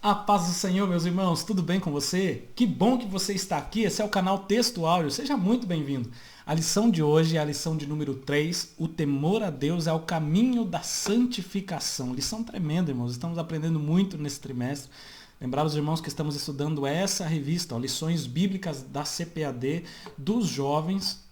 A paz do Senhor, meus irmãos, tudo bem com você? Que bom que você está aqui, esse é o canal Texto Áureo, seja muito bem-vindo. A lição de hoje é a lição de número 3, o temor a Deus é o caminho da santificação. Lição tremenda, irmãos, estamos aprendendo muito nesse trimestre. Lembrar os irmãos que estamos estudando essa revista, lições bíblicas da CPAD dos jovens,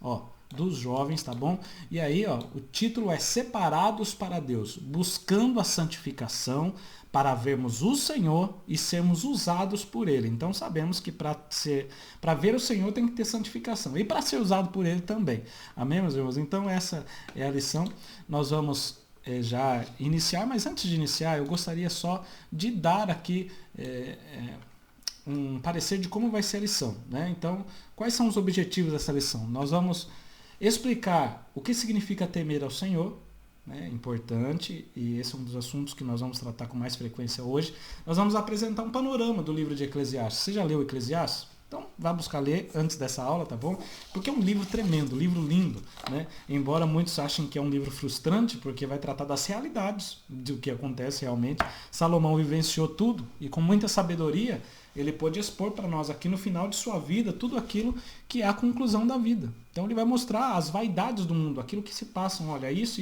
tá bom? E aí, o título é Separados para Deus, buscando a santificação para vermos o Senhor e sermos usados por Ele. Então sabemos que para ver o Senhor tem que ter santificação e para ser usado por Ele também. Amém, meus irmãos? Então essa é a lição. Nós vamos já iniciar, mas antes de iniciar eu gostaria só de dar aqui um parecer de como vai ser a lição, né? Então, quais são os objetivos dessa lição? Nós vamos explicar o que significa temer ao Senhor, né? Importante, e esse é um dos assuntos que nós vamos tratar com mais frequência hoje. Nós vamos apresentar um panorama do livro de Eclesiastes. Você já leu Eclesiastes? Então, vá buscar ler antes dessa aula, tá bom? Porque é um livro tremendo, um livro lindo, né? Embora muitos achem que é um livro frustrante, porque vai tratar das realidades do que acontece realmente. Salomão vivenciou tudo e com muita sabedoria ele pôde expor para nós aqui no final de sua vida tudo aquilo que é a conclusão da vida. Então ele vai mostrar as vaidades do mundo, aquilo que se passa. Olha, isso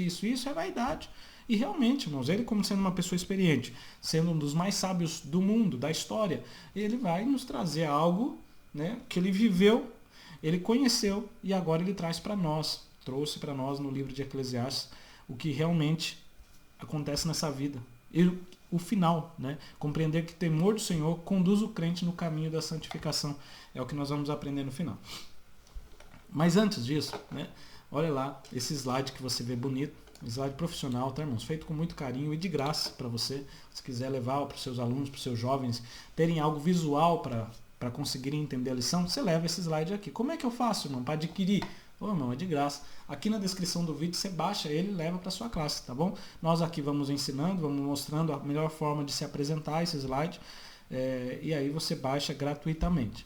é vaidade. E realmente, irmãos, ele como sendo uma pessoa experiente, sendo um dos mais sábios do mundo, da história, ele vai nos trazer algo, né, que ele viveu, ele conheceu e agora ele traz para nós, trouxe para nós no livro de Eclesiastes o que realmente acontece nessa vida. O final, né? Compreender que o temor do Senhor conduz o crente no caminho da santificação. É o que nós vamos aprender no final. Mas antes disso, né? Olha lá esse slide que você vê bonito, slide profissional, tá, irmãos? Feito com muito carinho e de graça para você. Se quiser levar para os seus alunos, para os seus jovens, terem algo visual para conseguirem entender a lição, você leva esse slide aqui. Como é que eu faço, irmão, para adquirir? Irmão, é de graça. Aqui na descrição do vídeo você baixa ele e leva para sua classe, tá bom? Nós aqui vamos ensinando, vamos mostrando a melhor forma de se apresentar esse slide e aí você baixa gratuitamente.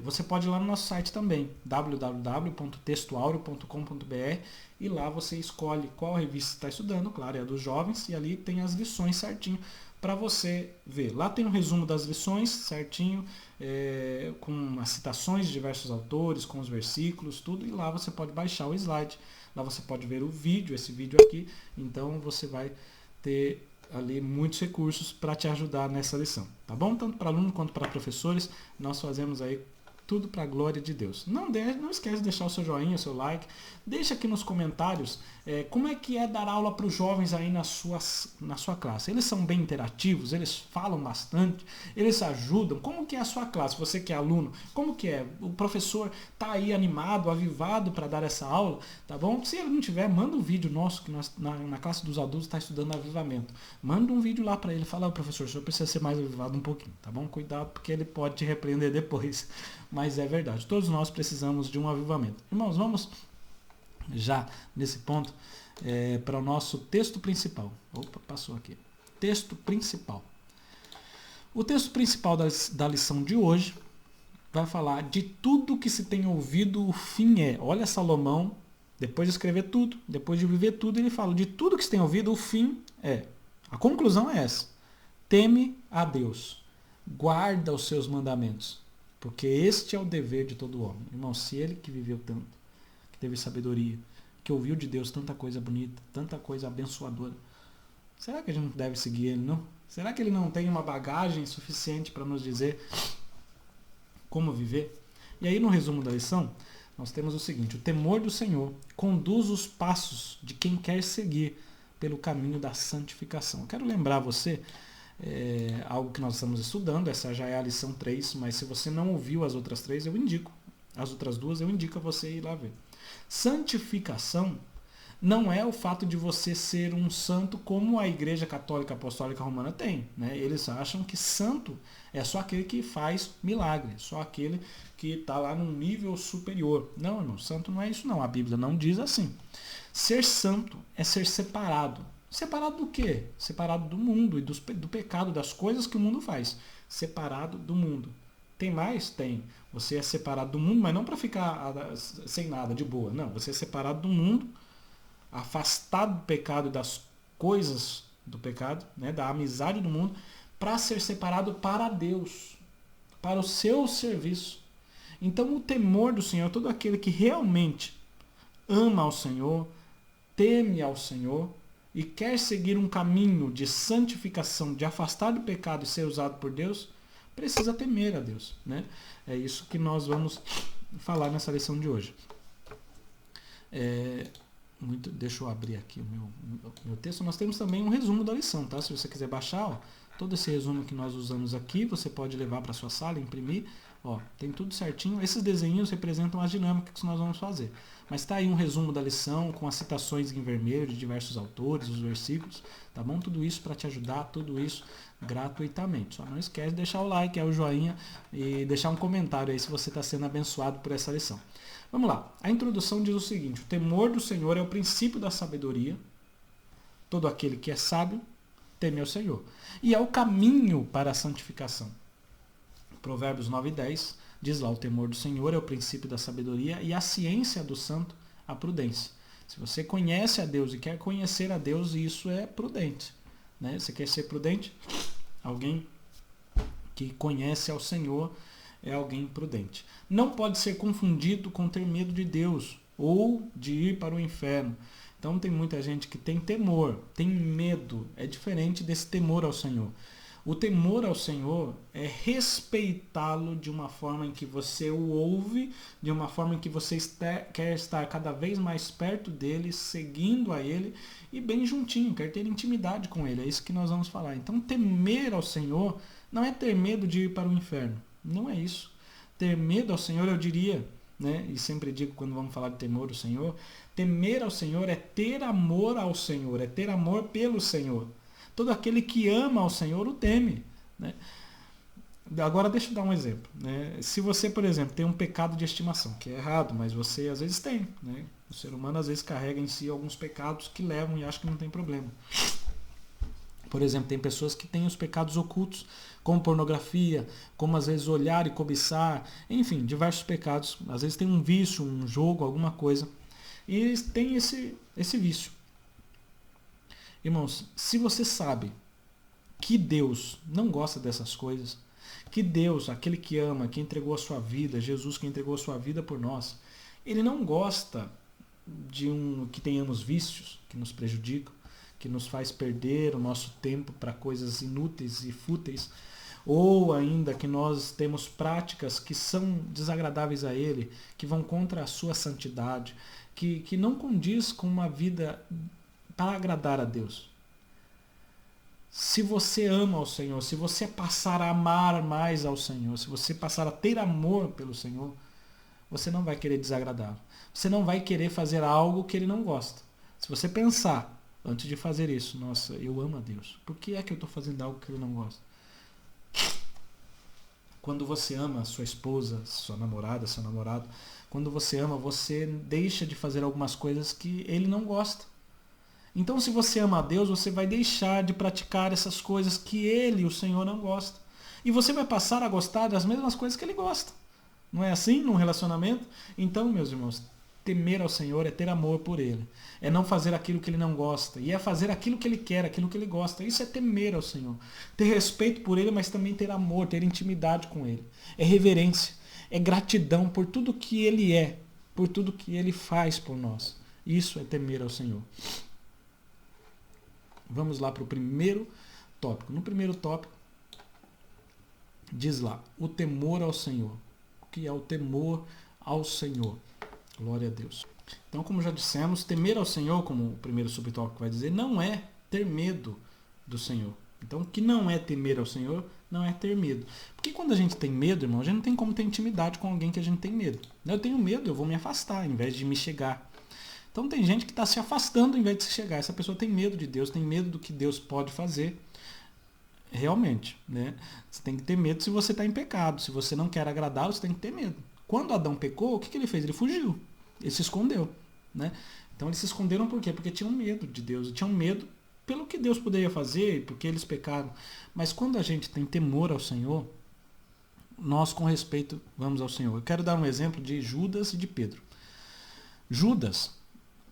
Você pode ir lá no nosso site também, www.textoaureo.com.br, e lá você escolhe qual revista está estudando, claro, é a dos jovens, e ali tem as lições certinho para você ver. Lá tem um resumo das lições certinho, com as citações de diversos autores, com os versículos, tudo, e lá você pode baixar o slide, lá você pode ver o vídeo, esse vídeo aqui, então você vai ter ali muitos recursos para te ajudar nessa lição, tá bom? Tanto para aluno quanto para professores, nós fazemos aí tudo para a glória de Deus. Não esquece de deixar o seu joinha, o seu like. Deixa aqui nos comentários como é que é dar aula para os jovens aí na sua classe. Eles são bem interativos, eles falam bastante, eles ajudam. Como que é a sua classe? Você que é aluno, como que é? O professor está aí animado, avivado para dar essa aula, tá bom? Se ele não tiver, manda um vídeo nosso, que nós, na classe dos adultos está estudando avivamento. Manda um vídeo lá para ele, fala, professor, o senhor precisa ser mais avivado um pouquinho, tá bom? Cuidado, porque ele pode te repreender depois. Mas é verdade, todos nós precisamos de um avivamento. Irmãos, vamos já nesse ponto para o nosso texto principal. Opa, passou aqui. Texto principal. O texto principal da lição de hoje vai falar de tudo que se tem ouvido, o fim é. Olha Salomão, depois de escrever tudo, depois de viver tudo, ele fala de tudo que se tem ouvido, o fim é. A conclusão é essa. Teme a Deus, guarda os seus mandamentos, porque este é o dever de todo homem. Irmão, se ele que viveu tanto, que teve sabedoria, que ouviu de Deus tanta coisa bonita, tanta coisa abençoadora, será que a gente não deve seguir ele, não? Será que ele não tem uma bagagem suficiente para nos dizer como viver? E aí no resumo da lição, nós temos o seguinte: o temor do Senhor conduz os passos de quem quer seguir pelo caminho da santificação. Eu quero lembrar você algo que nós estamos estudando, essa já é a lição 3, mas se você não ouviu as outras 3, eu indico. As outras 2 eu indico a você ir lá ver. Santificação não é o fato de você ser um santo como a Igreja Católica Apostólica Romana tem, né? Eles acham que santo é só aquele que faz milagre, só aquele que está lá num nível superior. Não, irmão, santo não é isso não, a Bíblia não diz assim. Ser santo é ser separado. Separado do quê? Separado do mundo e do pecado, das coisas que o mundo faz. Separado do mundo. Tem mais? Tem. Você é separado do mundo, mas não para ficar sem nada, de boa. Não, você é separado do mundo, afastado do pecado e das coisas do pecado, né, da amizade do mundo, para ser separado para Deus, para o seu serviço. Então o temor do Senhor, todo aquele que realmente ama ao Senhor, teme ao Senhor e quer seguir um caminho de santificação, de afastar do pecado e ser usado por Deus, precisa temer a Deus, né? É isso que nós vamos falar nessa lição de hoje. Deixa eu abrir aqui o meu texto. Nós temos também um resumo da lição, tá? Se você quiser baixar, ó, todo esse resumo que nós usamos aqui, você pode levar para sua sala, imprimir. Ó, tem tudo certinho. Esses desenhos representam as dinâmicas que nós vamos fazer. Mas está aí um resumo da lição com as citações em vermelho de diversos autores, os versículos, tá bom? Tudo isso para te ajudar, tudo isso gratuitamente. Só não esquece de deixar o like, o joinha e deixar um comentário aí se você está sendo abençoado por essa lição. Vamos lá. A introdução diz o seguinte: o temor do Senhor é o princípio da sabedoria. Todo aquele que é sábio teme ao Senhor. E é o caminho para a santificação. Provérbios 9:10 diz lá: o temor do Senhor é o princípio da sabedoria e a ciência do santo a prudência. Se você conhece a Deus e quer conhecer a Deus, isso é prudente, né? Você quer ser prudente? Alguém que conhece ao Senhor é alguém prudente. Não pode ser confundido com ter medo de Deus ou de ir para o inferno. Então tem muita gente que tem temor, tem medo. É diferente desse temor ao Senhor. O temor ao Senhor é respeitá-lo de uma forma em que você o ouve, de uma forma em que você quer estar cada vez mais perto dele, seguindo a ele e bem juntinho, quer ter intimidade com ele. É isso que nós vamos falar. Então temer ao Senhor não é ter medo de ir para o inferno. Não é isso. Ter medo ao Senhor, eu diria, né? E sempre digo quando vamos falar de temor ao Senhor, temer ao Senhor é ter amor ao Senhor, é ter amor pelo Senhor. Todo aquele que ama ao Senhor o teme, né? Agora deixa eu dar um exemplo, né? Se você, por exemplo, tem um pecado de estimação, que é errado, mas você às vezes tem, né? O ser humano às vezes carrega em si alguns pecados que levam e acha que não tem problema. Por exemplo, tem pessoas que têm os pecados ocultos, como pornografia, como às vezes olhar e cobiçar, enfim, diversos pecados. Às vezes tem um vício, um jogo, alguma coisa, e tem esse vício. Irmãos, se você sabe que Deus não gosta dessas coisas, que Deus, aquele que ama, que entregou a sua vida, Jesus que entregou a sua vida por nós, ele não gosta de que tenhamos vícios que nos prejudicam, que nos faz perder o nosso tempo para coisas inúteis e fúteis, ou ainda que nós temos práticas que são desagradáveis a Ele, que vão contra a sua santidade, que não condiz com uma vida para agradar a Deus. Se você ama ao Senhor, se você passar a amar mais ao Senhor, se você passar a ter amor pelo Senhor, você não vai querer desagradá-lo. Você não vai querer fazer algo que Ele não gosta. Se você pensar, antes de fazer isso, nossa, eu amo a Deus, por que é que eu estou fazendo algo que Ele não gosta? Quando você ama sua esposa, sua namorada, seu namorado, quando você ama, você deixa de fazer algumas coisas que Ele não gosta. Então, se você ama a Deus, você vai deixar de praticar essas coisas que Ele, o Senhor, não gosta. E você vai passar a gostar das mesmas coisas que Ele gosta. Não é assim num relacionamento? Então, meus irmãos, temer ao Senhor é ter amor por Ele. É não fazer aquilo que Ele não gosta. E é fazer aquilo que Ele quer, aquilo que Ele gosta. Isso é temer ao Senhor. Ter respeito por Ele, mas também ter amor, ter intimidade com Ele. É reverência. É gratidão por tudo que Ele é, por tudo que Ele faz por nós. Isso é temer ao Senhor. Vamos lá para o primeiro tópico. No primeiro tópico, diz lá, o temor ao Senhor. O que é o temor ao Senhor? Glória a Deus. Então, como já dissemos, temer ao Senhor, como o primeiro subtópico vai dizer, não é ter medo do Senhor. Então, o que não é temer ao Senhor, não é ter medo. Porque quando a gente tem medo, irmão, a gente não tem como ter intimidade com alguém que a gente tem medo. Eu tenho medo, eu vou me afastar, em vez de me chegar. Então tem gente que está se afastando em vez de se chegar. Essa pessoa tem medo de Deus, tem medo do que Deus pode fazer. Realmente, né? Você tem que ter medo se você está em pecado. Se você não quer agradá-lo, você tem que ter medo. Quando Adão pecou, o que ele fez? Ele fugiu. Ele se escondeu, né? Então eles se esconderam por quê? Porque tinham medo de Deus. E tinham medo pelo que Deus poderia fazer e porque eles pecaram. Mas quando a gente tem temor ao Senhor, nós com respeito vamos ao Senhor. Eu quero dar um exemplo de Judas e de Pedro. Judas,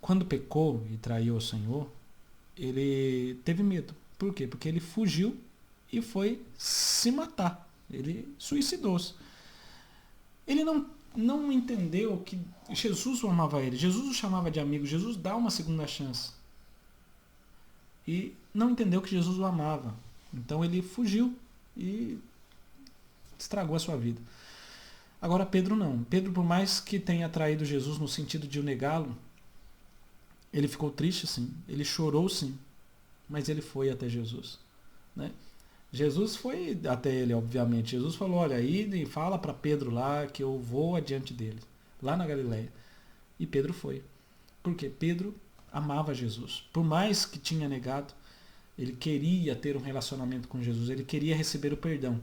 quando pecou e traiu o Senhor, ele teve medo. Por quê? Porque ele fugiu e foi se matar. Ele suicidou-se. Ele não entendeu que Jesus o amava ele. Jesus o chamava de amigo. Jesus dá uma segunda chance. E não entendeu que Jesus o amava. Então ele fugiu e estragou a sua vida. Agora Pedro não. Pedro, por mais que tenha traído Jesus no sentido de o negá-lo, ele ficou triste sim. Ele chorou sim. Mas ele foi até Jesus. Né? Jesus foi até ele, obviamente. Jesus falou, olha, ida e fala para Pedro lá que eu vou adiante dele, lá na Galileia. E Pedro foi. Porque Pedro amava Jesus. Por mais que tinha negado, ele queria ter um relacionamento com Jesus, ele queria receber o perdão.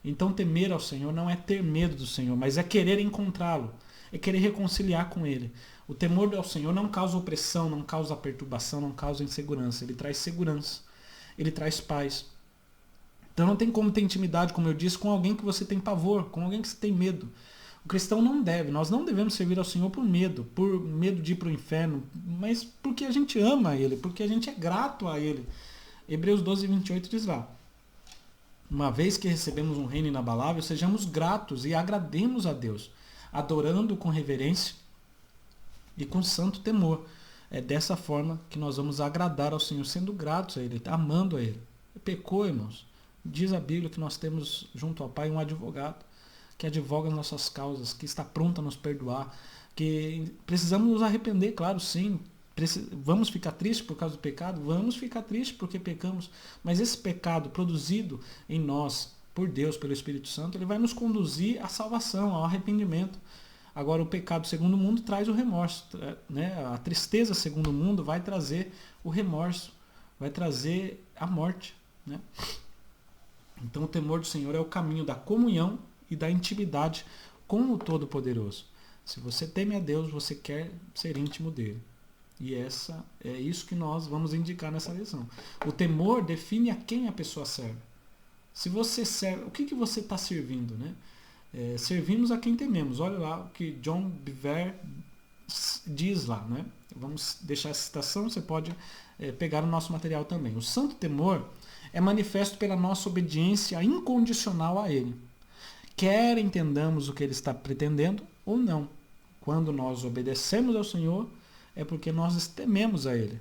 Então temer ao Senhor não é ter medo do Senhor, mas é querer encontrá-lo, é querer reconciliar com ele. O temor ao Senhor não causa opressão, não causa perturbação, não causa insegurança. Ele traz segurança, ele traz paz. Então não tem como ter intimidade, como eu disse, com alguém que você tem pavor, com alguém que você tem medo. O cristão não deve, nós não devemos servir ao Senhor por medo de ir para o inferno, mas porque a gente ama Ele, porque a gente é grato a Ele. Hebreus 12, 28 diz lá, uma vez que recebemos um reino inabalável, sejamos gratos e agrademos a Deus, adorando com reverência e com santo temor. É dessa forma que nós vamos agradar ao Senhor, sendo gratos a Ele, amando a Ele. Pecou, irmãos. Diz a Bíblia que nós temos junto ao Pai um advogado que advoga as nossas causas, que está pronto a nos perdoar, que precisamos nos arrepender, claro, sim. Vamos ficar tristes por causa do pecado? Vamos ficar tristes porque pecamos. Mas esse pecado produzido em nós por Deus, pelo Espírito Santo, ele vai nos conduzir à salvação, ao arrependimento. Agora, o pecado segundo o mundo traz o remorso. Né? A tristeza segundo o mundo vai trazer o remorso, vai trazer a morte. Né? Então, o temor do Senhor é o caminho da comunhão e da intimidade com o Todo-Poderoso. Se você teme a Deus, você quer ser íntimo dele. E é isso que nós vamos indicar nessa lição. O temor define a quem a pessoa serve. Se você serve, o que você está servindo? Né? Servimos a quem tememos. Olha lá o que John Bevere diz lá. Né? Vamos deixar essa citação, você pode pegar no nosso material também. O santo temor é manifesto pela nossa obediência incondicional a ele. Quer entendamos o que ele está pretendendo ou não. Quando nós obedecemos ao Senhor, é porque nós tememos a Ele.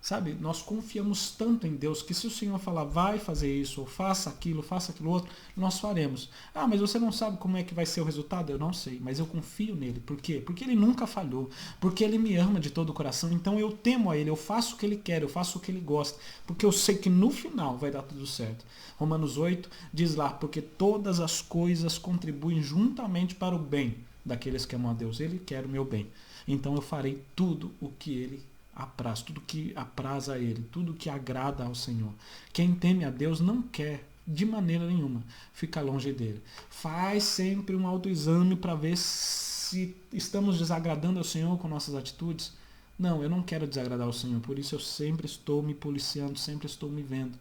Sabe, nós confiamos tanto em Deus que se o Senhor falar, vai fazer isso, ou faça aquilo outro, nós faremos. Ah, mas você não sabe como é que vai ser o resultado? Eu não sei, mas eu confio nele. Por quê? Porque Ele nunca falhou, porque Ele me ama de todo o coração, então eu temo a Ele, eu faço o que Ele quer, eu faço o que Ele gosta, porque eu sei que no final vai dar tudo certo. Romanos 8 diz lá, porque todas as coisas contribuem juntamente para o bem daqueles que amam a Deus. Ele quer o meu bem. Então eu farei tudo o que Ele apraz, tudo que apraz a Ele, tudo que agrada ao Senhor. Quem teme a Deus não quer, de maneira nenhuma, ficar longe dele. Faz sempre um autoexame para ver se estamos desagradando ao Senhor com nossas atitudes. Não, eu não quero desagradar ao Senhor, por isso eu sempre estou me policiando, sempre estou me vendo.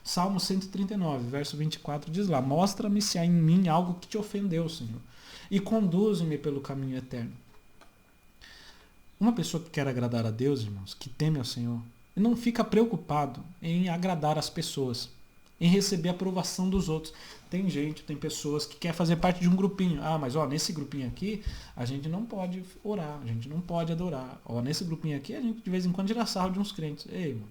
Salmo 139, verso 24 diz lá, mostra-me se há em mim algo que te ofendeu, Senhor, e conduze-me pelo caminho eterno. Uma pessoa que quer agradar a Deus, irmãos, que teme ao Senhor, não fica preocupado em agradar as pessoas, em receber a aprovação dos outros. Tem pessoas que quer fazer parte de um grupinho. Ah, mas nesse grupinho aqui, a gente não pode orar, a gente não pode adorar. Nesse grupinho aqui, a gente de vez em quando tira sarro de uns crentes. Ei, irmão,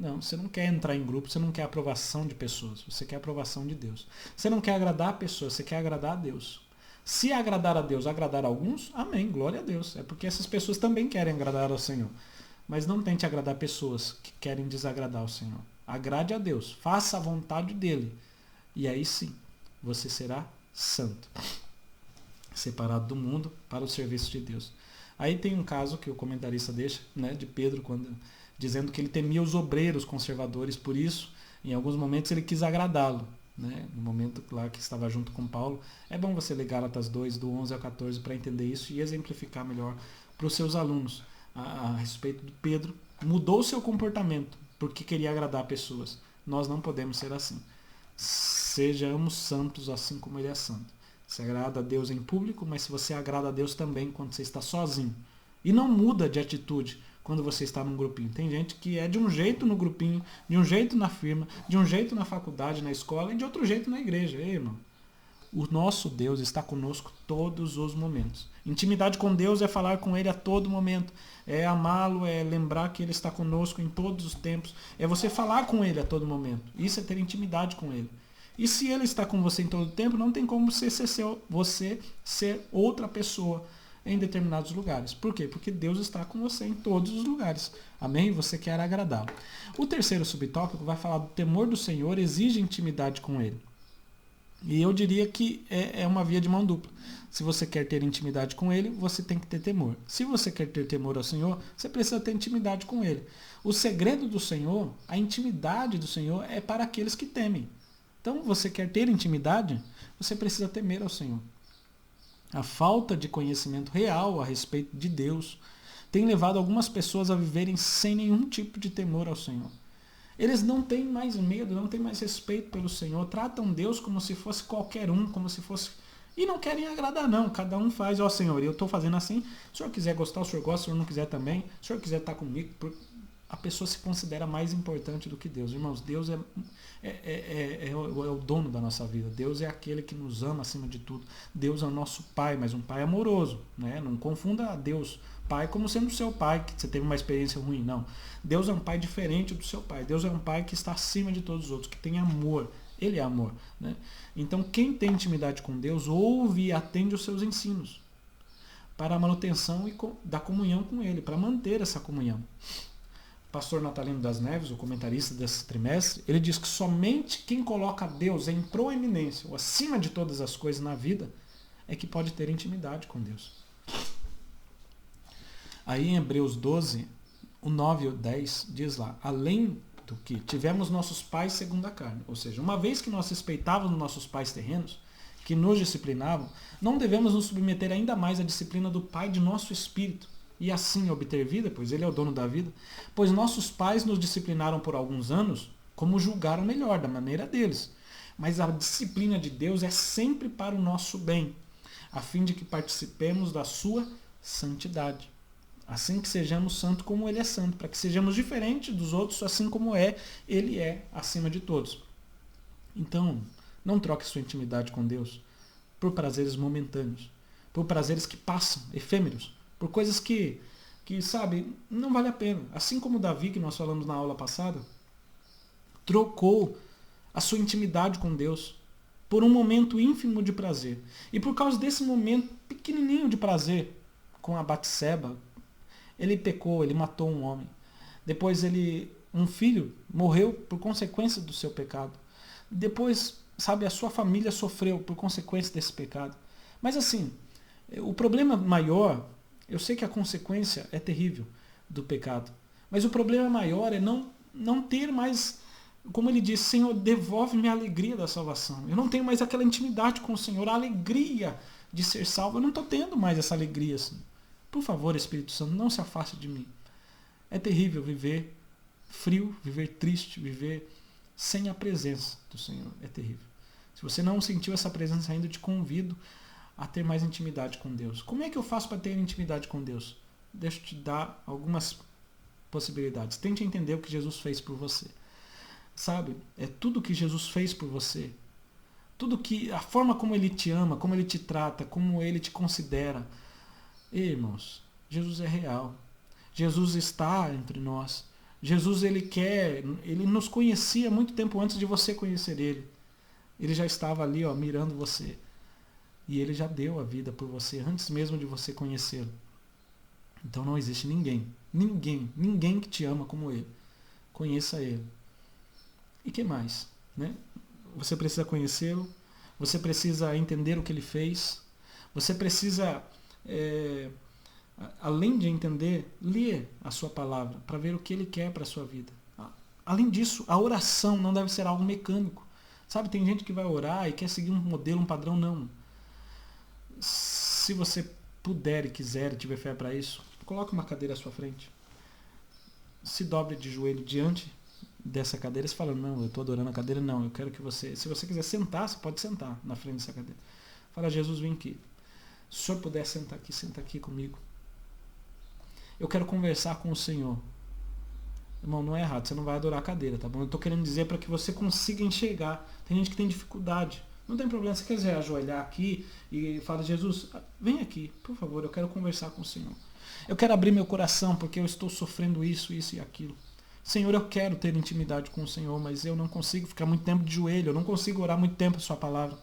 não, você não quer entrar em grupo, você não quer a aprovação de pessoas, você quer a aprovação de Deus. Você não quer agradar a pessoas, você quer agradar a Deus. Se agradar a Deus, agradar a alguns, amém, glória a Deus. É porque essas pessoas também querem agradar ao Senhor. Mas não tente agradar pessoas que querem desagradar ao Senhor. Agrade a Deus, faça a vontade dEle. E aí sim, você será santo. Separado do mundo para o serviço de Deus. Aí tem um caso que o comentarista deixa, né, de Pedro, dizendo que ele temia os obreiros conservadores, por isso, em alguns momentos ele quis agradá-lo. Né? No momento lá que estava junto com Paulo, é bom você ler Gálatas 2, do 11 ao 14, para entender isso e exemplificar melhor para os seus alunos a respeito de Pedro. Mudou o seu comportamento porque queria agradar pessoas. Nós não podemos ser assim. Sejamos santos assim como Ele é santo. Você agrada a Deus em público, mas se você agrada a Deus também quando você está sozinho. E não muda de atitude quando você está num grupinho. Tem gente que é de um jeito no grupinho, de um jeito na firma, de um jeito na faculdade, na escola e de outro jeito na igreja. Ei, irmão, o nosso Deus está conosco todos os momentos. Intimidade com Deus é falar com Ele a todo momento. É amá-lo, é lembrar que Ele está conosco em todos os tempos. É você falar com Ele a todo momento. Isso é ter intimidade com Ele. E se Ele está com você em todo o tempo, não tem como você ser outra pessoa em determinados lugares. Por quê? Porque Deus está com você em todos os lugares. Amém? Você quer agradá-lo. O terceiro subtópico vai falar do temor do Senhor exige intimidade com Ele. E eu diria que é uma via de mão dupla. Se você quer ter intimidade com Ele, você tem que ter temor. Se você quer ter temor ao Senhor, você precisa ter intimidade com Ele. O segredo do Senhor, a intimidade do Senhor é para aqueles que temem. Então, você quer ter intimidade, você precisa temer ao Senhor. A falta de conhecimento real a respeito de Deus tem levado algumas pessoas a viverem sem nenhum tipo de temor ao Senhor. Eles não têm mais medo, não têm mais respeito pelo Senhor, tratam Deus como se fosse qualquer um, como se fosse... E não querem agradar, não. Cada um faz, ó Senhor, eu estou fazendo assim, se o Senhor quiser gostar, o Senhor gosta, se o Senhor não quiser também, se o Senhor quiser estar comigo, a pessoa se considera mais importante do que Deus. Irmãos, Deus é o dono da nossa vida. Deus é aquele que nos ama acima de tudo. Deus é o nosso Pai, mas um Pai amoroso. Né? Não confunda Deus, Pai, como sendo seu Pai, que você teve uma experiência ruim. Não. Deus é um Pai diferente do seu Pai. Deus é um Pai que está acima de todos os outros, que tem amor. Ele é amor. Né? Então, quem tem intimidade com Deus, ouve e atende os seus ensinos para a manutenção da comunhão com Ele, para manter essa comunhão. Pastor Natalino das Neves, o comentarista desse trimestre, ele diz que somente quem coloca Deus em proeminência, ou acima de todas as coisas na vida, é que pode ter intimidade com Deus. Aí em Hebreus 12, o 9 e o 10, diz lá, além do que tivemos nossos pais segundo a carne, ou seja, uma vez que nós respeitávamos nossos pais terrenos, que nos disciplinavam, não devemos nos submeter ainda mais à disciplina do Pai de nosso espírito, e assim obter vida, pois Ele é o dono da vida, pois nossos pais nos disciplinaram por alguns anos, como julgaram melhor, da maneira deles. Mas a disciplina de Deus é sempre para o nosso bem, a fim de que participemos da sua santidade. Assim que sejamos santos como Ele é santo, para que sejamos diferentes dos outros, assim como Ele é acima de todos. Então, não troque sua intimidade com Deus por prazeres momentâneos, por prazeres que passam, efêmeros, por coisas que, sabe, não vale a pena. Assim como Davi, que nós falamos na aula passada, trocou a sua intimidade com Deus por um momento ínfimo de prazer. E por causa desse momento pequenininho de prazer com a Batseba, ele pecou, ele matou um homem. Depois um filho morreu por consequência do seu pecado. Depois, sabe, a sua família sofreu por consequência desse pecado. Mas assim, o problema maior... Eu sei que a consequência é terrível do pecado, mas o problema maior é não ter mais, como ele diz, Senhor, devolve-me a alegria da salvação. Eu não tenho mais aquela intimidade com o Senhor, a alegria de ser salvo. Eu não estou tendo mais essa alegria. Assim. Por favor, Espírito Santo, não se afaste de mim. É terrível viver frio, viver triste, viver sem a presença do Senhor. É terrível. Se você não sentiu essa presença ainda, eu te convido a ter mais intimidade com Deus. Como é que eu faço para ter intimidade com Deus? Deixa eu te dar algumas possibilidades. Tente entender o que Jesus fez por você. Sabe? É tudo que Jesus fez por você. A forma como Ele te ama, como Ele te trata, como Ele te considera. Ei, irmãos, Jesus é real. Jesus está entre nós. Jesus, Ele nos conhecia muito tempo antes de você conhecer Ele. Ele já estava ali, ó, mirando você. E Ele já deu a vida por você antes mesmo de você conhecê-lo. Então não existe ninguém que te ama como Ele. Conheça Ele. E que mais? Né? Você precisa conhecê-lo, você precisa entender o que Ele fez, você precisa, além de entender, ler a sua palavra para ver o que Ele quer para a sua vida. Além disso, a oração não deve ser algo mecânico. Sabe, tem gente que vai orar e quer seguir um modelo, um padrão, não. Se você puder e quiser e tiver fé para isso, coloque uma cadeira à sua frente. Se dobre de joelho diante dessa cadeira, você fala, não, eu estou adorando a cadeira, não, eu quero que você... Se você quiser sentar, você pode sentar na frente dessa cadeira. Fala, Jesus, vem aqui. Se o Senhor puder sentar aqui, senta aqui comigo. eu quero conversar com o Senhor. Irmão, não é errado, você não vai adorar a cadeira, tá bom? Eu estou querendo dizer para que você consiga enxergar. Tem gente que tem dificuldade. Não tem problema, você quer ajoelhar aqui e fala, Jesus, vem aqui, por favor, eu quero conversar com o Senhor. Eu quero abrir meu coração porque eu estou sofrendo isso, isso e aquilo. Senhor, eu quero ter intimidade com o Senhor, mas eu não consigo ficar muito tempo de joelho, eu não consigo orar muito tempo a sua palavra.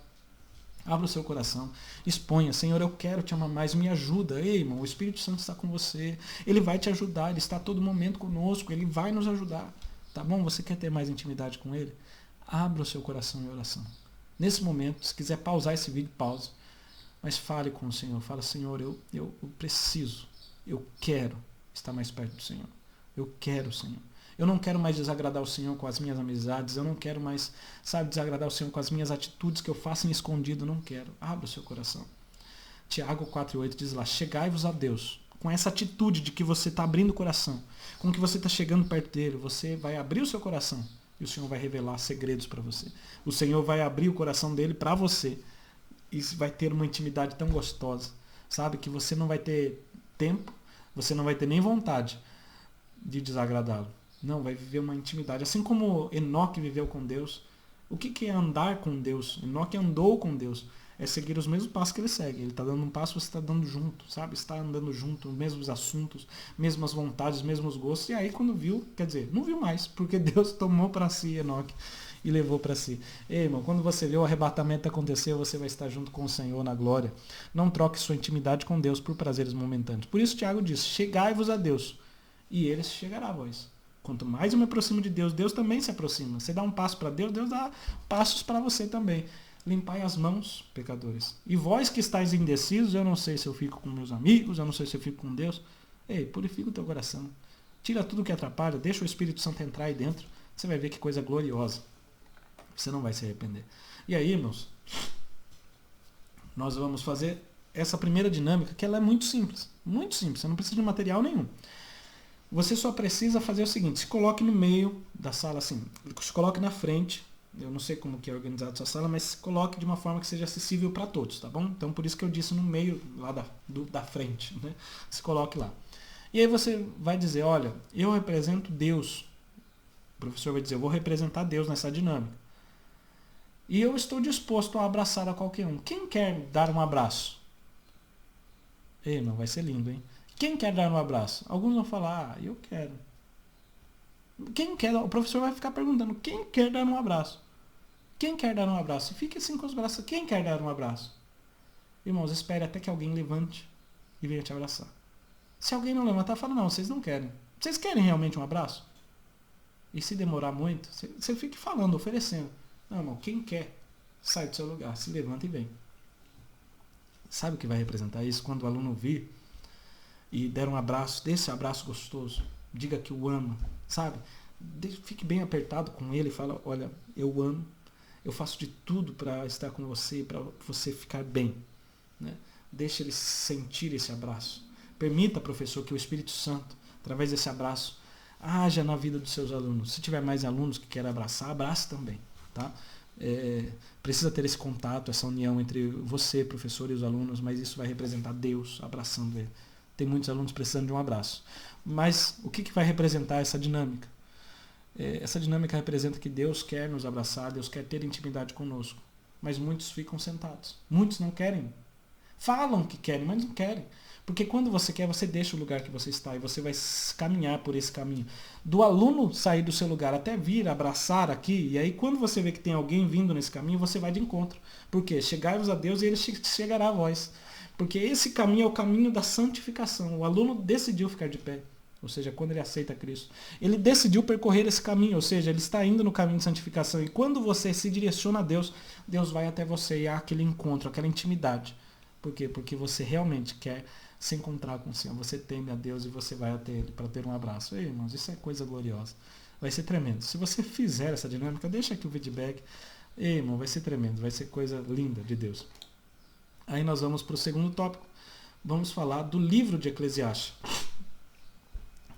Abra o seu coração, exponha, Senhor, eu quero te amar mais, me ajuda. Ei, irmão, o Espírito Santo está com você, ele vai te ajudar, ele está a todo momento conosco, ele vai nos ajudar, tá bom? Você quer ter mais intimidade com ele? Abra o seu coração em oração. Nesse momento, se quiser pausar esse vídeo, pause, mas fale com o Senhor, fala, Senhor, eu preciso, eu quero estar mais perto do Senhor, eu quero, Senhor. Eu não quero mais desagradar o Senhor com as minhas amizades. Eu não quero mais, desagradar o Senhor com as minhas atitudes que eu faço em escondido. Não quero. Abra o seu coração. Tiago 4,8 diz lá, chegai-vos a Deus. Com essa atitude de que você está abrindo o coração, com que você está chegando perto dele, você vai abrir o seu coração e o Senhor vai revelar segredos para você. O Senhor vai abrir o coração dele para você e vai ter uma intimidade tão gostosa, sabe? Que você não vai ter tempo, você não vai ter nem vontade de desagradá-lo. Não, vai viver uma intimidade. Assim como Enoque viveu com Deus. O que é andar com Deus? Enoque andou com Deus. É seguir os mesmos passos que ele segue. Ele está dando um passo, você está dando junto, sabe? Está andando junto, mesmos assuntos, mesmas vontades, mesmos gostos. E aí quando viu, quer dizer, não viu mais, porque Deus tomou para si Enoque e levou para si. Ei, irmão, quando você vê o arrebatamento acontecer, você vai estar junto com o Senhor na glória. Não troque sua intimidade com Deus por prazeres momentâneos. Por isso Tiago diz, chegai-vos a Deus, e ele se chegará a vós. Quanto mais eu me aproximo de Deus, Deus também se aproxima. Você dá um passo para Deus, Deus dá passos para você também. Limpai as mãos, pecadores. E vós que estáis indecisos, eu não sei se eu fico com meus amigos, eu não sei se eu fico com Deus. Ei, purifica o teu coração. Tira tudo que atrapalha, deixa o Espírito Santo entrar aí dentro. Você vai ver que coisa gloriosa. Você não vai se arrepender. E aí, irmãos, nós vamos fazer essa primeira dinâmica, que ela é muito simples. Muito simples, você não precisa de material nenhum. Você só precisa fazer o seguinte, se coloque no meio da sala assim, se coloque na frente, eu não sei como que é organizada a sua sala, mas se coloque de uma forma que seja acessível para todos, tá bom? Então por isso que eu disse no meio lá da frente, né? Se coloque lá. E aí você vai dizer, olha, eu represento Deus. O professor vai dizer, eu vou representar Deus nessa dinâmica. E eu estou disposto a abraçar a qualquer um. Quem quer dar um abraço? Ei, não vai ser lindo, hein? Quem quer dar um abraço? Alguns vão falar, eu quero. Quem quer? O professor vai ficar perguntando, quem quer dar um abraço? Quem quer dar um abraço? Fique assim com os braços. Quem quer dar um abraço? Irmãos, espere até que alguém levante e venha te abraçar. Se alguém não levantar, fala, não, vocês não querem. Vocês querem realmente um abraço? E se demorar muito, você fique falando, oferecendo. Não, irmão, quem quer, sai do seu lugar, se levanta e vem. Sabe o que vai representar isso? Quando o aluno vir e der um abraço, desse abraço gostoso, diga que o ama, sabe? Fique bem apertado com ele e fala, olha, eu amo, eu faço de tudo para estar com você, para você ficar bem. Né? Deixe ele sentir esse abraço. Permita, professor, que o Espírito Santo, através desse abraço, haja na vida dos seus alunos. Se tiver mais alunos que querem abraçar, abrace também. Tá? Precisa ter esse contato, essa união entre você, professor, e os alunos, mas isso vai representar Deus abraçando ele. Tem muitos alunos precisando de um abraço. Mas o que vai representar essa dinâmica? Essa dinâmica representa que Deus quer nos abraçar, Deus quer ter intimidade conosco. Mas muitos ficam sentados. Muitos não querem. Falam que querem, mas não querem. Porque quando você quer, você deixa o lugar que você está e você vai caminhar por esse caminho. Do aluno sair do seu lugar até vir abraçar aqui, e aí quando você vê que tem alguém vindo nesse caminho, você vai de encontro. Por quê? Chegai-vos a Deus e ele chegará a vós. Porque esse caminho é o caminho da santificação. O aluno decidiu ficar de pé, ou seja, quando ele aceita Cristo. Ele decidiu percorrer esse caminho, ou seja, ele está indo no caminho de santificação. E quando você se direciona a Deus, Deus vai até você e há aquele encontro, aquela intimidade. Por quê? Porque você realmente quer se encontrar com o Senhor. Você teme a Deus e você vai até Ele para ter um abraço. Ei, irmãos, isso é coisa gloriosa. Vai ser tremendo. Se você fizer essa dinâmica, deixa aqui o feedback. Ei, irmão, vai ser tremendo. Vai ser coisa linda de Deus. Aí nós vamos para o segundo tópico. Vamos falar do livro de Eclesiastes.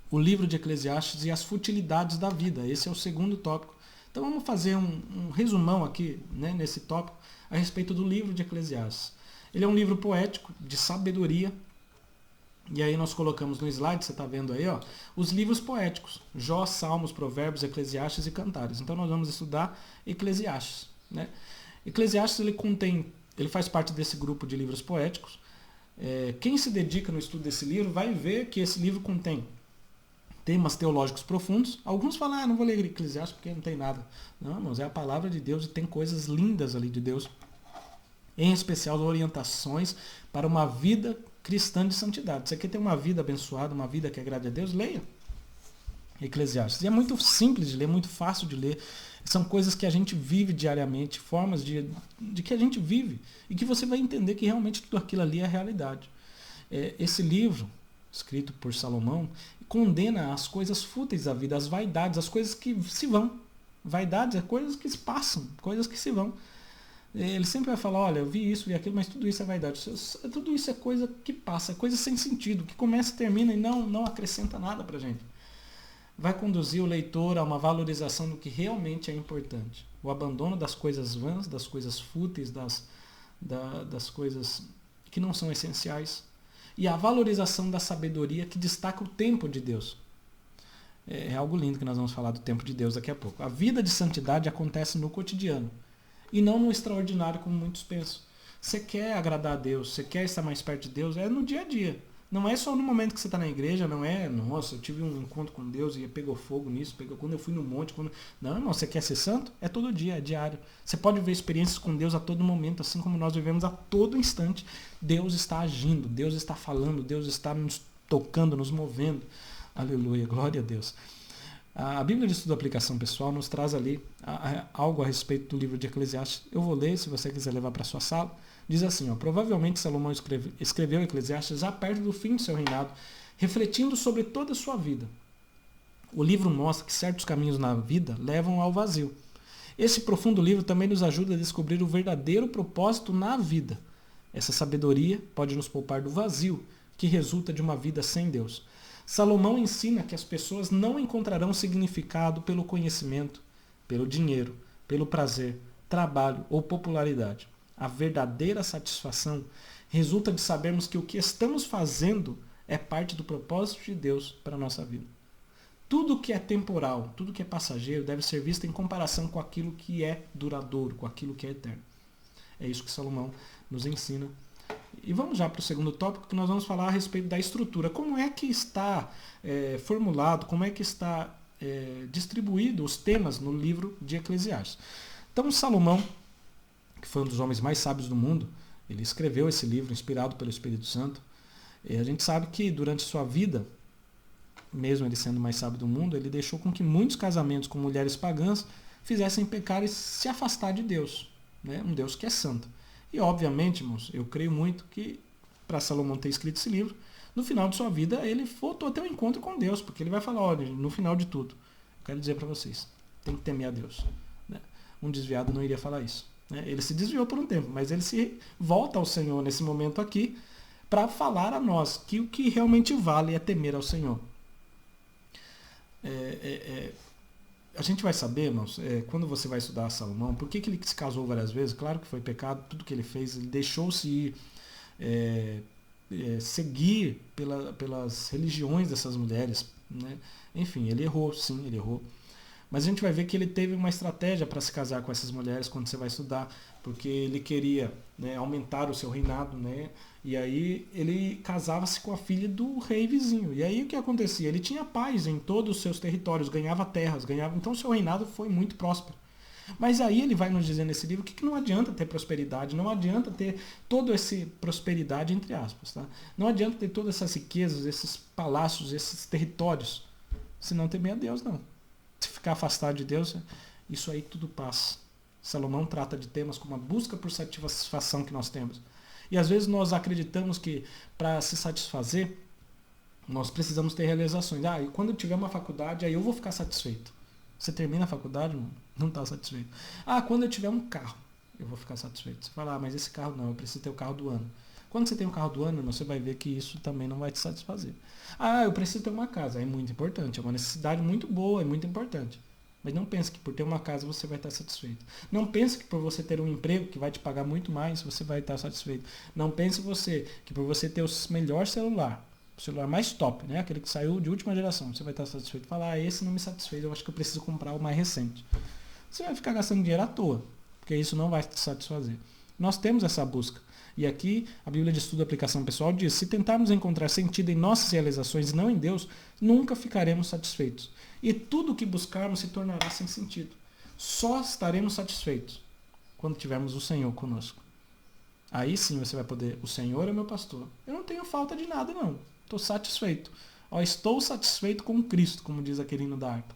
O livro de Eclesiastes e as futilidades da vida. Esse é o segundo tópico. Então vamos fazer um resumão aqui, né, nesse tópico a respeito do livro de Eclesiastes. Ele é um livro poético, de sabedoria, E aí nós colocamos no slide, você está vendo aí, ó, os livros poéticos, Jó, Salmos, Provérbios, Eclesiastes e Cantares. Então nós vamos estudar Eclesiastes, né? Eclesiastes ele faz parte desse grupo de livros poéticos. Quem se dedica no estudo desse livro vai ver que esse livro contém temas teológicos profundos. Alguns falam, não vou ler Eclesiastes porque não tem nada. Não, irmãos, é a palavra de Deus e tem coisas lindas ali de Deus. Em especial orientações para uma vida cristã de santidade. Você quer ter uma vida abençoada, uma vida que agrade a Deus? Leia Eclesiastes. E é muito simples de ler, muito fácil de ler. São coisas que a gente vive diariamente, formas de que a gente vive. E que você vai entender que realmente tudo aquilo ali é a realidade. Esse livro, escrito por Salomão, condena as coisas fúteis da vida, as vaidades, as coisas que se vão. Vaidades é coisas que se passam, coisas que se vão. Ele sempre vai falar, olha, eu vi isso, vi aquilo, mas tudo isso é vaidade. Tudo isso é coisa que passa, é coisa sem sentido, que começa e termina e não acrescenta nada pra gente. Vai conduzir o leitor a uma valorização do que realmente é importante. O abandono das coisas vãs, das coisas fúteis, das coisas que não são essenciais. E a valorização da sabedoria que destaca o tempo de Deus. É algo lindo que nós vamos falar do tempo de Deus daqui a pouco. A vida de santidade acontece no cotidiano. E não no extraordinário como muitos pensam. Você quer agradar a Deus, você quer estar mais perto de Deus, é no dia a dia. Não é só no momento que você está na igreja, não é, nossa, eu tive um encontro com Deus e pegou fogo nisso, quando eu fui no monte. Não, irmão, você quer ser santo? É todo dia, é diário. Você pode ver experiências com Deus a todo momento, assim como nós vivemos a todo instante. Deus está agindo, Deus está falando, Deus está nos tocando, nos movendo. Aleluia, glória a Deus. A Bíblia de Estudo e Aplicação Pessoal nos traz ali algo a respeito do livro de Eclesiastes. Eu vou ler, se você quiser levar para sua sala. Diz assim, provavelmente Salomão escreveu Eclesiastes já perto do fim do seu reinado, refletindo sobre toda a sua vida. O livro mostra que certos caminhos na vida levam ao vazio. Esse profundo livro também nos ajuda a descobrir o verdadeiro propósito na vida. Essa sabedoria pode nos poupar do vazio que resulta de uma vida sem Deus. Salomão ensina que as pessoas não encontrarão significado pelo conhecimento, pelo dinheiro, pelo prazer, trabalho ou popularidade. A verdadeira satisfação resulta de sabermos que o que estamos fazendo é parte do propósito de Deus para a nossa vida. Tudo que é temporal, tudo que é passageiro deve ser visto em comparação com aquilo que é duradouro, com aquilo que é eterno. É isso que Salomão nos ensina. E vamos já para o segundo tópico, que nós vamos falar a respeito da estrutura. Como é que está formulado, como é que está distribuído os temas no livro de Eclesiastes. Então Salomão, que foi um dos homens mais sábios do mundo, ele escreveu esse livro inspirado pelo Espírito Santo. E a gente sabe que durante sua vida, mesmo ele sendo o mais sábio do mundo, ele deixou com que muitos casamentos com mulheres pagãs fizessem pecar e se afastar de Deus, né? Um Deus que é santo. E obviamente, irmãos, eu creio muito que para Salomão ter escrito esse livro, no final de sua vida ele voltou a ter um encontro com Deus, porque ele vai falar, olha, no final de tudo, eu quero dizer para vocês, tem que temer a Deus. Né? Um desviado não iria falar isso. Né? Ele se desviou por um tempo, mas ele se volta ao Senhor nesse momento aqui para falar a nós que o que realmente vale é temer ao Senhor. A gente vai saber, irmãos, quando você vai estudar Salomão, por que ele se casou várias vezes. Claro que foi pecado, tudo que ele fez, ele deixou-se seguir pelas religiões dessas mulheres. Né? Enfim, ele errou, sim, ele errou. Mas a gente vai ver que ele teve uma estratégia para se casar com essas mulheres quando você vai estudar, porque ele queria, né, aumentar o seu reinado, né? E aí ele casava-se com a filha do rei vizinho. E aí o que acontecia? Ele tinha paz em todos os seus territórios, ganhava terras, então o seu reinado foi muito próspero. Mas aí ele vai nos dizer nesse livro que não adianta ter prosperidade, não adianta ter toda essa prosperidade, entre aspas. Tá? Não adianta ter todas essas riquezas, esses palácios, esses territórios, se não temer a Deus, não. Se ficar afastado de Deus, isso aí tudo passa. Salomão trata de temas como a busca por satisfação que nós temos. E às vezes nós acreditamos que para se satisfazer, nós precisamos ter realizações. E quando eu tiver uma faculdade, aí eu vou ficar satisfeito. Você termina a faculdade, não está satisfeito. Quando eu tiver um carro, eu vou ficar satisfeito. Você fala, mas esse carro não, eu preciso ter o carro do ano. Quando você tem o carro do ano, você vai ver que isso também não vai te satisfazer. Eu preciso ter uma casa, é muito importante, é uma necessidade muito boa, é muito importante. Mas não pense que por ter uma casa você vai estar satisfeito. Não pense que por você ter um emprego que vai te pagar muito mais, você vai estar satisfeito. Não pense que por você ter o melhor celular, o celular mais top, né? Aquele que saiu de última geração. Você vai estar satisfeito e falar, esse não me satisfez, eu acho que eu preciso comprar o mais recente. Você vai ficar gastando dinheiro à toa, porque isso não vai te satisfazer. Nós temos essa busca. E aqui a Bíblia de Estudo e Aplicação Pessoal diz, se tentarmos encontrar sentido em nossas realizações e não em Deus, nunca ficaremos satisfeitos. E tudo o que buscarmos se tornará sem sentido. Só estaremos satisfeitos quando tivermos o Senhor conosco. Aí sim você vai poder, o Senhor é meu pastor. Eu não tenho falta de nada não. Estou satisfeito. Estou satisfeito com Cristo, como diz aquele hino da harpa.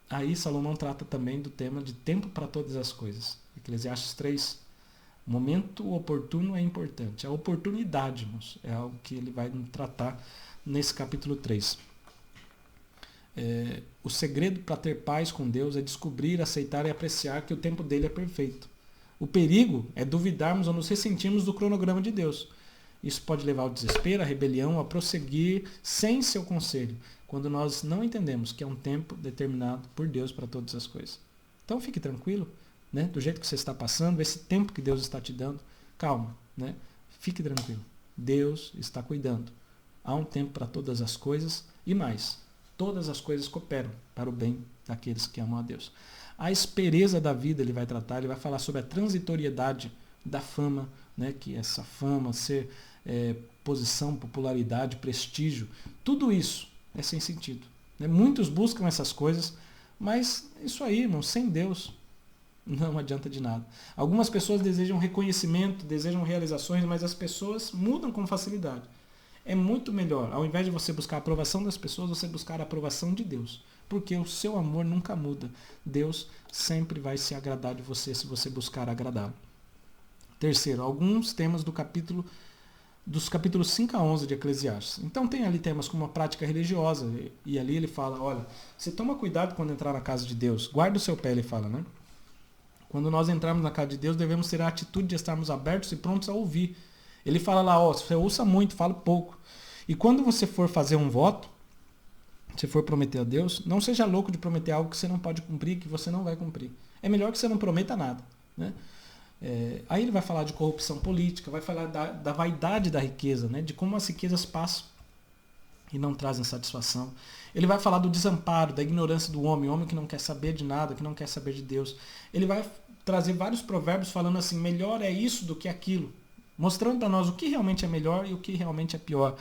Aí Salomão trata também do tema de tempo para todas as coisas. Eclesiastes 3, momento oportuno é importante. A oportunidade, irmãos, é algo que ele vai tratar nesse capítulo 3. O segredo para ter paz com Deus é descobrir, aceitar e apreciar que o tempo dele é perfeito. O perigo é duvidarmos ou nos ressentirmos do cronograma de Deus. Isso pode levar ao desespero, à rebelião, a prosseguir sem seu conselho, quando nós não entendemos que é um tempo determinado por Deus para todas as coisas. Então fique tranquilo, né? Do jeito que você está passando, esse tempo que Deus está te dando, calma, né? Fique tranquilo. Deus está cuidando. Há um tempo para todas as coisas e mais. Todas as coisas cooperam para o bem daqueles que amam a Deus. A aspereza da vida ele vai tratar, ele vai falar sobre a transitoriedade da fama, né? Que essa fama, ser posição, popularidade, prestígio, tudo isso é sem sentido. Né? Muitos buscam essas coisas, mas isso aí, irmão, sem Deus, não adianta de nada. Algumas pessoas desejam reconhecimento, desejam realizações, mas as pessoas mudam com facilidade. É muito melhor, ao invés de você buscar a aprovação das pessoas, você buscar a aprovação de Deus. Porque o seu amor nunca muda. Deus sempre vai se agradar de você se você buscar agradá-lo. Terceiro, alguns temas dos capítulos 5 a 11 de Eclesiastes. Então tem ali temas como a prática religiosa. E ali ele fala, olha, você toma cuidado quando entrar na casa de Deus. Guarda o seu pé, ele fala, né? Quando nós entrarmos na casa de Deus, devemos ter a atitude de estarmos abertos e prontos a ouvir. Ele fala lá, você ouça muito, fala pouco. E quando você for fazer um voto, se for prometer a Deus, não seja louco de prometer algo que você não pode cumprir, que você não vai cumprir. É melhor que você não prometa nada. Né? Aí ele vai falar de corrupção política, vai falar da vaidade da riqueza, né? De como as riquezas passam e não trazem satisfação. Ele vai falar do desamparo, da ignorância do homem, homem que não quer saber de nada, que não quer saber de Deus. Ele vai trazer vários provérbios falando assim, melhor é isso do que aquilo, mostrando para nós o que realmente é melhor e o que realmente é pior.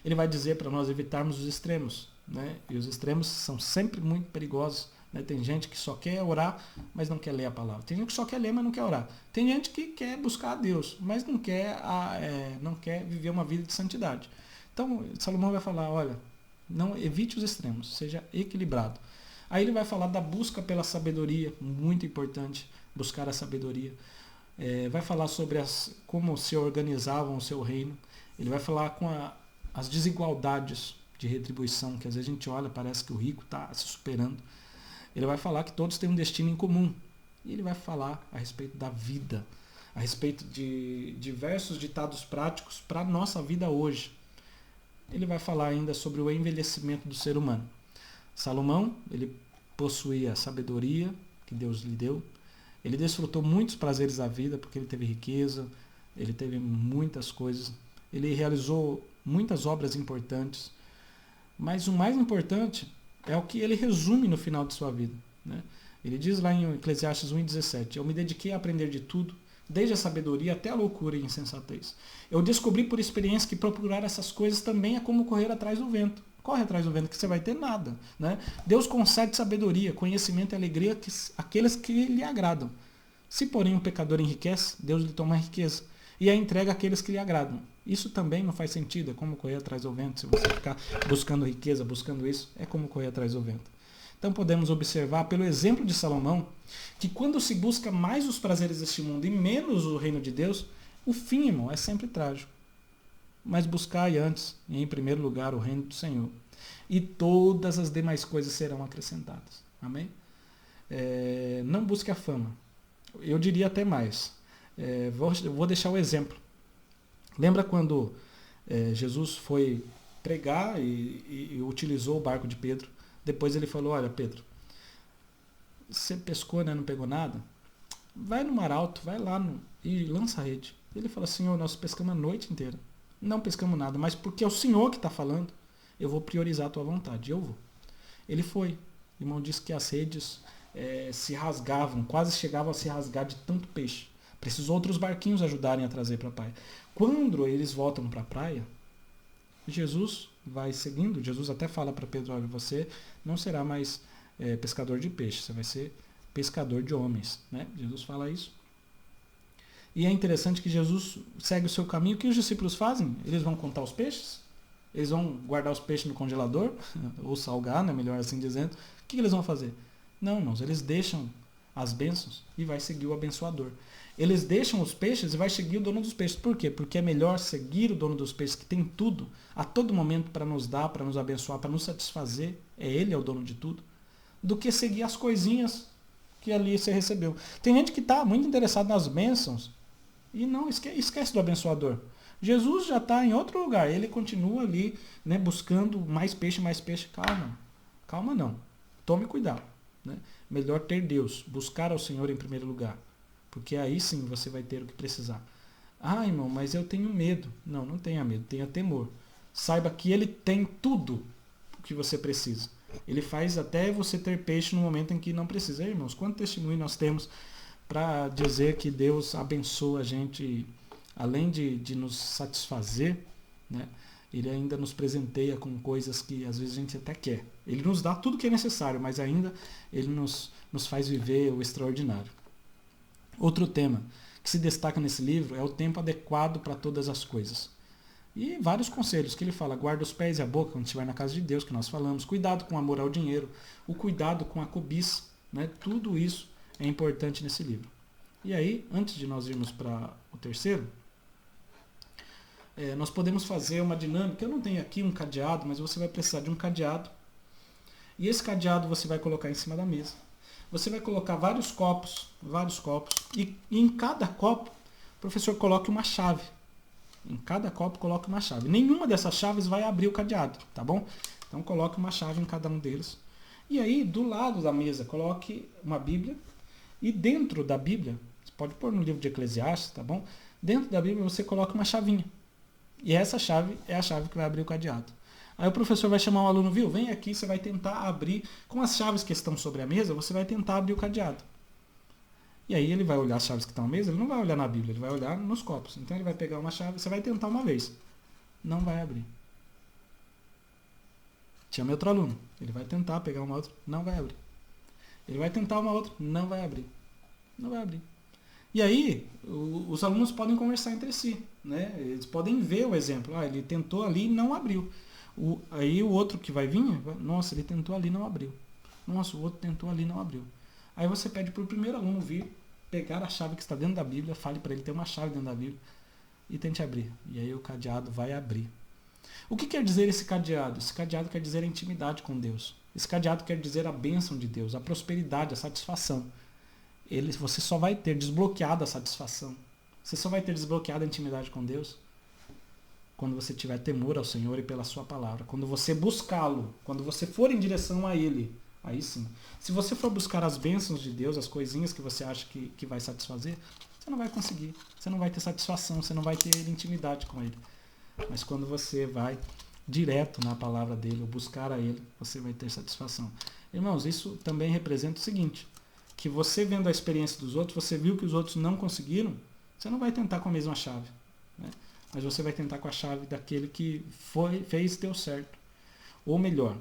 Ele vai dizer para nós evitarmos os extremos, né? E os extremos são sempre muito perigosos. Né? Tem gente que só quer orar, mas não quer ler a palavra. Tem gente que só quer ler, mas não quer orar. Tem gente que quer buscar a Deus, mas não quer viver uma vida de santidade. Então, Salomão vai falar, olha, não evite os extremos, seja equilibrado. Aí ele vai falar da busca pela sabedoria, muito importante, buscar a sabedoria. Vai falar sobre como se organizavam o seu reino. Ele vai falar com as desigualdades de retribuição, que às vezes a gente olha, parece que o rico está se superando. Ele vai falar que todos têm um destino em comum. E ele vai falar a respeito da vida, a respeito de diversos ditados práticos para a nossa vida hoje. Ele vai falar ainda sobre o envelhecimento do ser humano. Salomão, ele possuía a sabedoria que Deus lhe deu. Ele desfrutou muitos prazeres da vida, porque ele teve riqueza, ele teve muitas coisas. Ele realizou muitas obras importantes. Mas o mais importante é o que ele resume no final de sua vida. Né? Ele diz lá em Eclesiastes 1,17, eu me dediquei a aprender de tudo, desde a sabedoria até a loucura e insensatez. Eu descobri por experiência que procurar essas coisas também é como correr atrás do vento. Corre atrás do vento que você vai ter nada. Né? Deus concede sabedoria, conhecimento e alegria àqueles que lhe agradam. Se porém um pecador enriquece, Deus lhe toma a riqueza e a entrega àqueles que lhe agradam. Isso também não faz sentido, é como correr atrás do vento. Se você ficar buscando riqueza, buscando isso, é como correr atrás do vento. Então podemos observar pelo exemplo de Salomão que quando se busca mais os prazeres deste mundo e menos o reino de Deus, o fim, irmão, é sempre trágico. Mas buscai antes, em primeiro lugar, o reino do Senhor. E todas as demais coisas serão acrescentadas. Amém? Não busque a fama. Eu diria até mais. Vou deixar o exemplo. Lembra quando Jesus foi pregar e utilizou o barco de Pedro? Depois ele falou, olha Pedro, você pescou, né, não pegou nada? Vai no mar alto, vai lá e lança a rede. Ele falou, Senhor, nós pescamos a noite inteira. não pescamos nada, mas porque é o Senhor que está falando, eu vou priorizar a tua vontade. Eu vou. Ele foi. O irmão disse que as redes se rasgavam, quase chegavam a se rasgar de tanto peixe. Precisou outros barquinhos ajudarem a trazer para a praia. Quando eles voltam para a praia, Jesus vai seguindo. Jesus até fala para Pedro, olha, você não será mais pescador de peixe, você vai ser pescador de homens. Né? Jesus fala isso. E é interessante que Jesus segue o seu caminho. O que os discípulos fazem? Eles vão contar os peixes? Eles vão guardar os peixes no congelador? Ou salgar, né? Melhor assim dizendo. O que eles vão fazer? Não, irmãos, eles deixam as bênçãos e vai seguir o abençoador. Eles deixam os peixes e vai seguir o dono dos peixes. Por quê? Porque é melhor seguir o dono dos peixes, que tem tudo, a todo momento para nos dar, para nos abençoar, para nos satisfazer. Ele é o dono de tudo. Do que seguir as coisinhas que ali você recebeu. Tem gente que está muito interessado nas bênçãos e não esquece do abençoador. Jesus já está em outro lugar. Ele continua ali, né, buscando mais peixe, mais peixe. Calma. Calma não. Tome cuidado. Né? Melhor ter Deus. Buscar ao Senhor em primeiro lugar. Porque aí sim você vai ter o que precisar. Ah, irmão, mas eu tenho medo. Não, não tenha medo. Tenha temor. Saiba que Ele tem tudo o que você precisa. Ele faz até você ter peixe no momento em que não precisa. Ei, irmãos, quanto testemunho nós temos para dizer que Deus abençoa a gente, além de nos satisfazer, né? Ele ainda nos presenteia com coisas que às vezes a gente até quer. Ele nos dá tudo que é necessário, mas ainda Ele nos faz viver o extraordinário. Outro tema que se destaca nesse livro é o tempo adequado para todas as coisas. E vários conselhos que ele fala: guarda os pés e a boca quando estiver na casa de Deus, que nós falamos. Cuidado com o amor ao dinheiro, o cuidado com a cobiça. Né? Tudo isso é importante nesse livro. E aí, antes de nós irmos para o terceiro, nós podemos fazer uma dinâmica. Eu não tenho aqui um cadeado, mas você vai precisar de um cadeado. E esse cadeado você vai colocar em cima da mesa. Você vai colocar vários copos, e em cada copo o professor coloque uma chave. Em cada copo coloque uma chave. Nenhuma dessas chaves vai abrir o cadeado, tá bom? Então coloque uma chave em cada um deles. E aí, do lado da mesa, coloque uma Bíblia. E dentro da Bíblia, você pode pôr no livro de Eclesiastes, tá bom? Dentro da Bíblia você coloca uma chavinha. E essa chave é a chave que vai abrir o cadeado. Aí o professor vai chamar o aluno, viu? Vem aqui, você vai tentar abrir, com as chaves que estão sobre a mesa, você vai tentar abrir o cadeado. E aí ele vai olhar as chaves que estão na mesa, ele não vai olhar na Bíblia, ele vai olhar nos copos. Então ele vai pegar uma chave, você vai tentar uma vez. Não vai abrir. Chame outro aluno, ele vai tentar pegar uma outra, não vai abrir. Ele vai tentar uma outra, não vai abrir. Não vai abrir. E aí, os alunos podem conversar entre si, né? Eles podem ver o exemplo. Ah, ele tentou ali e não abriu. Aí o outro que vai vir, nossa, ele tentou ali e não abriu. Nossa, o outro tentou ali e não abriu. Aí você pede para o primeiro aluno vir, pegar a chave que está dentro da Bíblia, fale para ele ter uma chave dentro da Bíblia e tente abrir. E aí o cadeado vai abrir. O que quer dizer esse cadeado? Esse cadeado quer dizer a intimidade com Deus. Esse cadeado quer dizer a bênção de Deus, a prosperidade, a satisfação. Você só vai ter desbloqueado a satisfação. Você só vai ter desbloqueado a intimidade com Deus quando você tiver temor ao Senhor e pela sua palavra. Quando você buscá-lo, quando você for em direção a Ele, aí sim. Se você for buscar as bênçãos de Deus, as coisinhas que você acha que vai satisfazer, você não vai conseguir. Você não vai ter satisfação, você não vai ter intimidade com Ele. Mas quando você vai direto na palavra dele, ou buscar a Ele, você vai ter satisfação. Irmãos, isso também representa o seguinte, que você vendo a experiência dos outros, você viu que os outros não conseguiram, você não vai tentar com a mesma chave, né? Mas você vai tentar com a chave daquele que fez e deu certo. Ou melhor,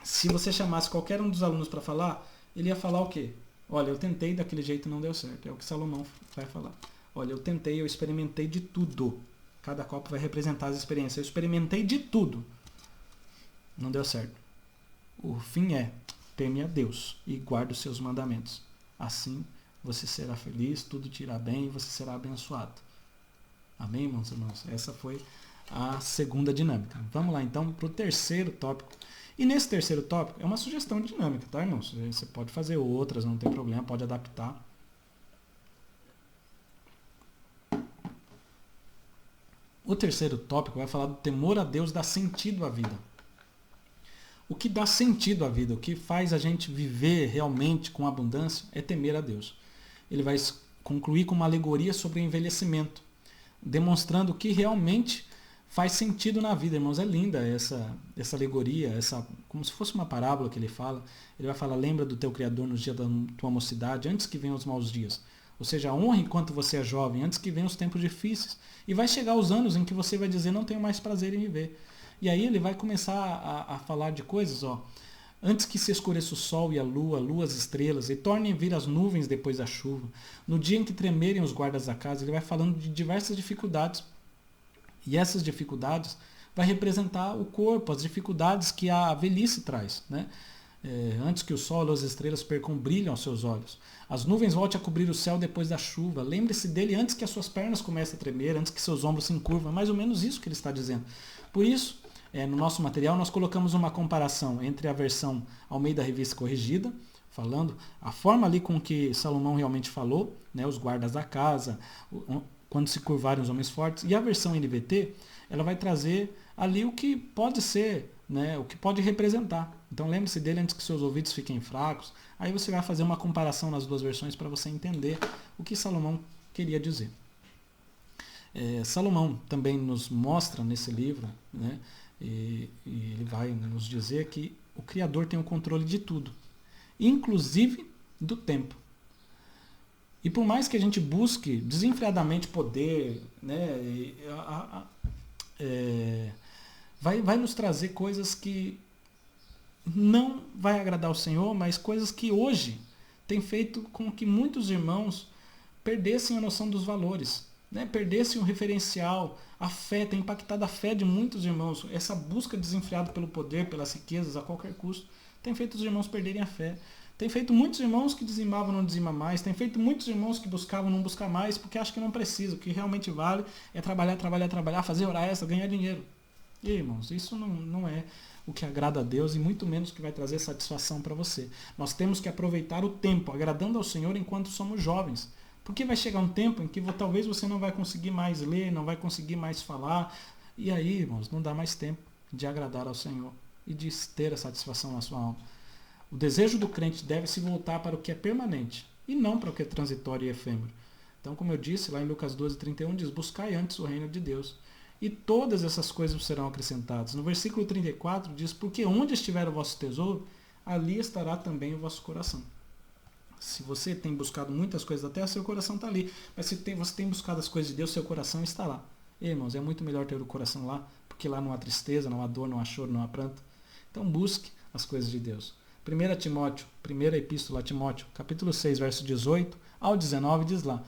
se você chamasse qualquer um dos alunos para falar, ele ia falar o quê? Olha, eu tentei daquele jeito e não deu certo. É o que Salomão vai falar. Olha, eu tentei, eu experimentei de tudo. Cada copo vai representar as experiências. Eu experimentei de tudo. Não deu certo. O fim é: teme a Deus e guarde os seus mandamentos. Assim você será feliz, tudo te irá bem e você será abençoado. Amém, irmãos e irmãs? Essa foi a segunda dinâmica. Vamos lá então para o terceiro tópico. E nesse terceiro tópico é uma sugestão de dinâmica, tá, irmãos? Você pode fazer outras, não tem problema, pode adaptar. O terceiro tópico vai falar do temor a Deus dá sentido à vida. O que dá sentido à vida, o que faz a gente viver realmente com abundância é temer a Deus. Ele vai concluir com uma alegoria sobre o envelhecimento. demonstrando o que realmente faz sentido na vida, irmãos. É linda essa alegoria, como se fosse uma parábola que ele fala. Ele vai falar, lembra do teu Criador nos dias da tua mocidade, antes que venham os maus dias. Ou seja, honre enquanto você é jovem, antes que venham os tempos difíceis. E vai chegar os anos em que você vai dizer, não tenho mais prazer em viver. E aí ele vai começar a falar de coisas, antes que se escureça o sol e a lua, as estrelas, e tornem vir as nuvens depois da chuva. No dia em que tremerem os guardas da casa, ele vai falando de diversas dificuldades. E essas dificuldades vai representar o corpo, as dificuldades que a velhice traz, né? Antes que o sol e as estrelas percam o brilho aos seus olhos. As nuvens voltem a cobrir o céu depois da chuva. Lembre-se dele antes que as suas pernas comecem a tremer, antes que seus ombros se encurvam. É mais ou menos isso que ele está dizendo. Por isso, no nosso material, nós colocamos uma comparação entre a versão Almeida Revista Corrigida, falando a forma ali com que Salomão realmente falou, né, os guardas da casa, quando se curvarem os homens fortes, e a versão NVT, ela vai trazer ali o que pode ser, né, o que pode representar. Então lembre-se dele antes que seus ouvidos fiquem fracos. Aí você vai fazer uma comparação nas duas versões para você entender o que Salomão queria dizer. Salomão também nos mostra nesse livro, né, e ele vai nos dizer que o Criador tem o controle de tudo, inclusive do tempo. E por mais que a gente busque desenfreadamente poder, né, vai nos trazer coisas que não vai agradar ao Senhor, mas coisas que hoje tem feito com que muitos irmãos perdessem a noção dos valores, né, perdessem o referencial, a fé, tem impactado a fé de muitos irmãos. Essa busca desenfreada pelo poder, pelas riquezas, a qualquer custo, tem feito os irmãos perderem a fé. Tem feito muitos irmãos que dizimavam não dizimam mais. Tem feito muitos irmãos que buscavam não buscar mais porque acham que não precisa. O que realmente vale é trabalhar, fazer hora extra, ganhar dinheiro. E irmãos, isso não é o que agrada a Deus e muito menos o que vai trazer satisfação para você. Nós temos que aproveitar o tempo, agradando ao Senhor enquanto somos jovens. Porque vai chegar um tempo em que talvez você não vai conseguir mais ler, não vai conseguir mais falar. E aí, irmãos, não dá mais tempo de agradar ao Senhor e de ter a satisfação na sua alma. O desejo do crente deve se voltar para o que é permanente e não para o que é transitório e efêmero. Então, como eu disse, lá em Lucas 12:31 diz, buscai antes o reino de Deus e todas essas coisas serão acrescentadas. No versículo 34 diz, porque onde estiver o vosso tesouro, ali estará também o vosso coração. Se você tem buscado muitas coisas da terra, seu coração está ali. Mas se você tem buscado as coisas de Deus, seu coração está lá. E, irmãos, é muito melhor ter o coração lá, porque lá não há tristeza, não há dor, não há choro, não há pranto. Então busque as coisas de Deus. 1 Timóteo, primeira epístola a Timóteo, capítulo 6, verso 18 ao 19, diz lá,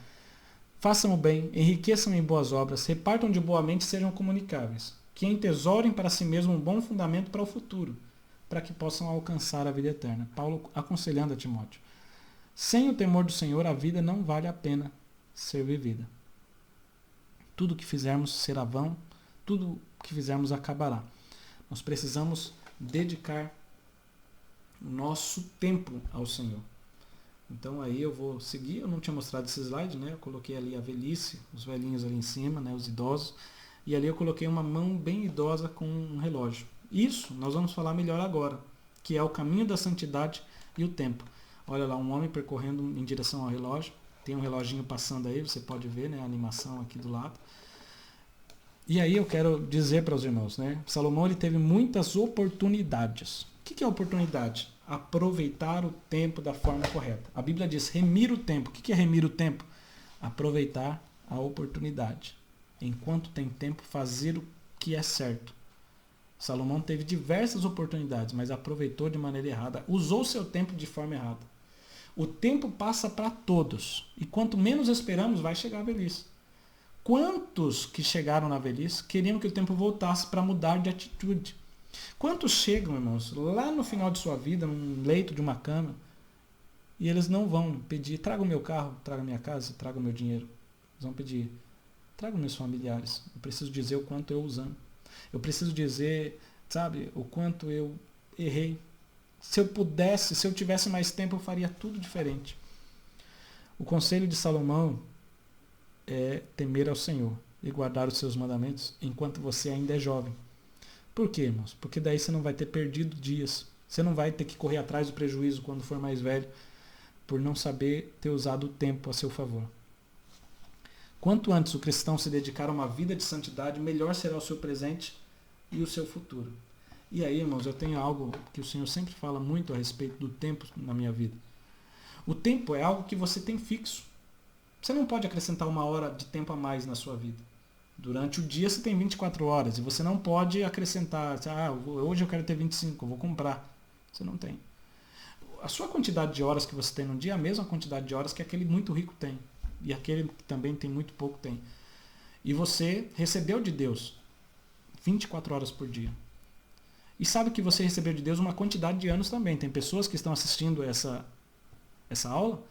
façam o bem, enriqueçam em boas obras, repartam de boa mente e sejam comunicáveis, que entesourem para si mesmo um bom fundamento para o futuro, para que possam alcançar a vida eterna. Paulo aconselhando a Timóteo. Sem o temor do Senhor, a vida não vale a pena ser vivida. Tudo que fizermos será vão, tudo que fizermos acabará. Nós precisamos dedicar o nosso tempo ao Senhor. Então aí eu vou seguir, eu não tinha mostrado esse slide, né? Eu coloquei ali a velhice, os velhinhos ali em cima, né? Os idosos, e ali eu coloquei uma mão bem idosa com um relógio. Isso nós vamos falar melhor agora, que é o caminho da santidade e o tempo. Olha lá, um homem percorrendo em direção ao relógio, tem um reloginho passando aí, você pode ver, né? A animação aqui do lado. E aí eu quero dizer para os irmãos, né? Salomão ele teve muitas oportunidades. O que é oportunidade? Aproveitar o tempo da forma correta. A Bíblia diz remir o tempo. O que é remir o tempo? Aproveitar a oportunidade. Enquanto tem tempo, fazer o que é certo. Salomão teve diversas oportunidades, mas aproveitou de maneira errada. Usou seu tempo de forma errada. O tempo passa para todos. E quanto menos esperamos, vai chegar a velhice. Quantos que chegaram na velhice queriam que o tempo voltasse para mudar de atitude? Quantos chegam, irmãos, lá no final de sua vida, num leito de uma cama, e eles não vão pedir, traga o meu carro, traga a minha casa, traga o meu dinheiro. Eles vão pedir, traga os meus familiares. Eu preciso dizer o quanto eu os amo. Eu preciso dizer, sabe, o quanto eu errei. Se eu pudesse, se eu tivesse mais tempo, eu faria tudo diferente. O conselho de Salomão é temer ao Senhor e guardar os seus mandamentos enquanto você ainda é jovem. Por quê, irmãos? Porque daí você não vai ter perdido dias. Você não vai ter que correr atrás do prejuízo quando for mais velho, por não saber ter usado o tempo a seu favor. Quanto antes o cristão se dedicar a uma vida de santidade, melhor será o seu presente e o seu futuro. E aí, irmãos, eu tenho algo que o Senhor sempre fala muito a respeito do tempo na minha vida. O tempo é algo que você tem fixo. Você não pode acrescentar 1 hora de tempo a mais na sua vida. Durante o dia você tem 24 horas e você não pode acrescentar, hoje eu quero ter 25, eu vou comprar. Você não tem. A sua quantidade de horas que você tem no dia é a mesma quantidade de horas que aquele muito rico tem. E aquele que também tem muito pouco tem. E você recebeu de Deus 24 horas por dia. E sabe que você recebeu de Deus uma quantidade de anos também. Tem pessoas que estão assistindo essa aula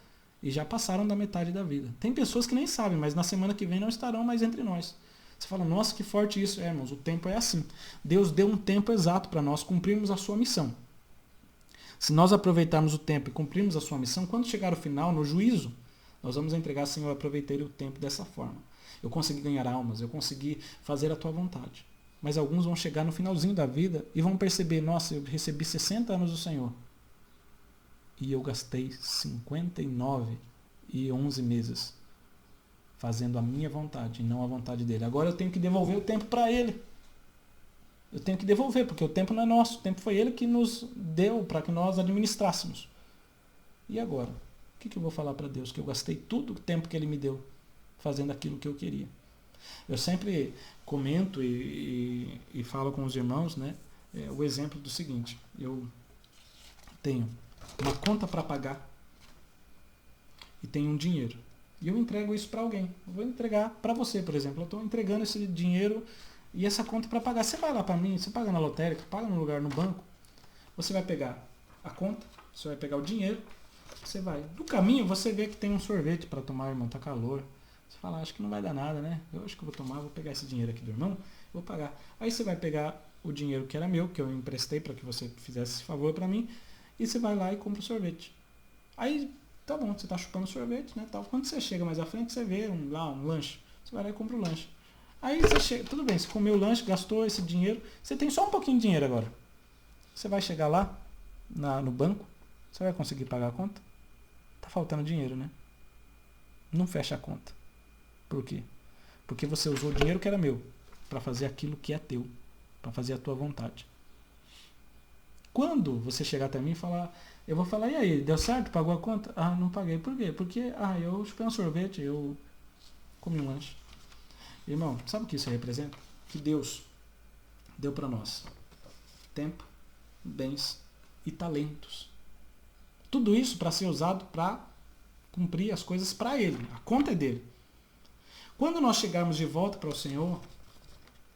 e já passaram da metade da vida. Tem pessoas que nem sabem, mas na semana que vem não estarão mais entre nós. Você fala, nossa, que forte isso. Irmãos, o tempo é assim. Deus deu um tempo exato para nós cumprirmos a sua missão. Se nós aproveitarmos o tempo e cumprirmos a sua missão, quando chegar o final, no juízo, nós vamos entregar, Senhor, eu aproveitei o tempo dessa forma. Eu consegui ganhar almas, eu consegui fazer a tua vontade. Mas alguns vão chegar no finalzinho da vida e vão perceber, nossa, eu recebi 60 anos do Senhor. E eu gastei 59 e 11 meses fazendo a minha vontade e não a vontade dele. Agora eu tenho que devolver o tempo para ele. Eu tenho que devolver, porque o tempo não é nosso. O tempo foi ele que nos deu para que nós administrássemos. E agora? O que eu vou falar para Deus? Que eu gastei todo o tempo que ele me deu fazendo aquilo que eu queria. Eu sempre comento e falo com os irmãos, né, o exemplo do seguinte. Eu tenho uma conta para pagar e tenho um dinheiro. E eu entrego isso para alguém. Eu vou entregar para você, por exemplo. Eu estou entregando esse dinheiro e essa conta para pagar. Você vai lá para mim, você paga na lotérica, paga no lugar no banco. Você vai pegar a conta, você vai pegar o dinheiro, você vai. No caminho você vê que tem um sorvete para tomar, irmão, tá calor. Você fala, acho que não vai dar nada, né? Eu acho que eu vou tomar, vou pegar esse dinheiro aqui do irmão, vou pagar. Aí você vai pegar o dinheiro que era meu, que eu emprestei para que você fizesse esse favor para mim, e você vai lá e compra o sorvete. Aí, tá bom, você tá chupando sorvete, né? Tal. Quando você chega mais à frente, você vê um lanche. Você vai lá e compra o lanche. Aí você chega, tudo bem, você comeu o lanche, gastou esse dinheiro, você tem só um pouquinho de dinheiro agora. Você vai chegar lá, no banco, você vai conseguir pagar a conta? Tá faltando dinheiro, né? Não fecha a conta. Por quê? Porque você usou o dinheiro que era meu para fazer aquilo que é teu, para fazer a tua vontade. Quando você chegar até mim e falar, eu vou falar, e aí, deu certo? Pagou a conta? Ah, não paguei. Por quê? Porque, eu chupei um sorvete, eu comi um lanche. Irmão, sabe o que isso representa? Que Deus deu para nós tempo, bens e talentos. Tudo isso para ser usado para cumprir as coisas para Ele. A conta é dele. Quando nós chegarmos de volta para o Senhor,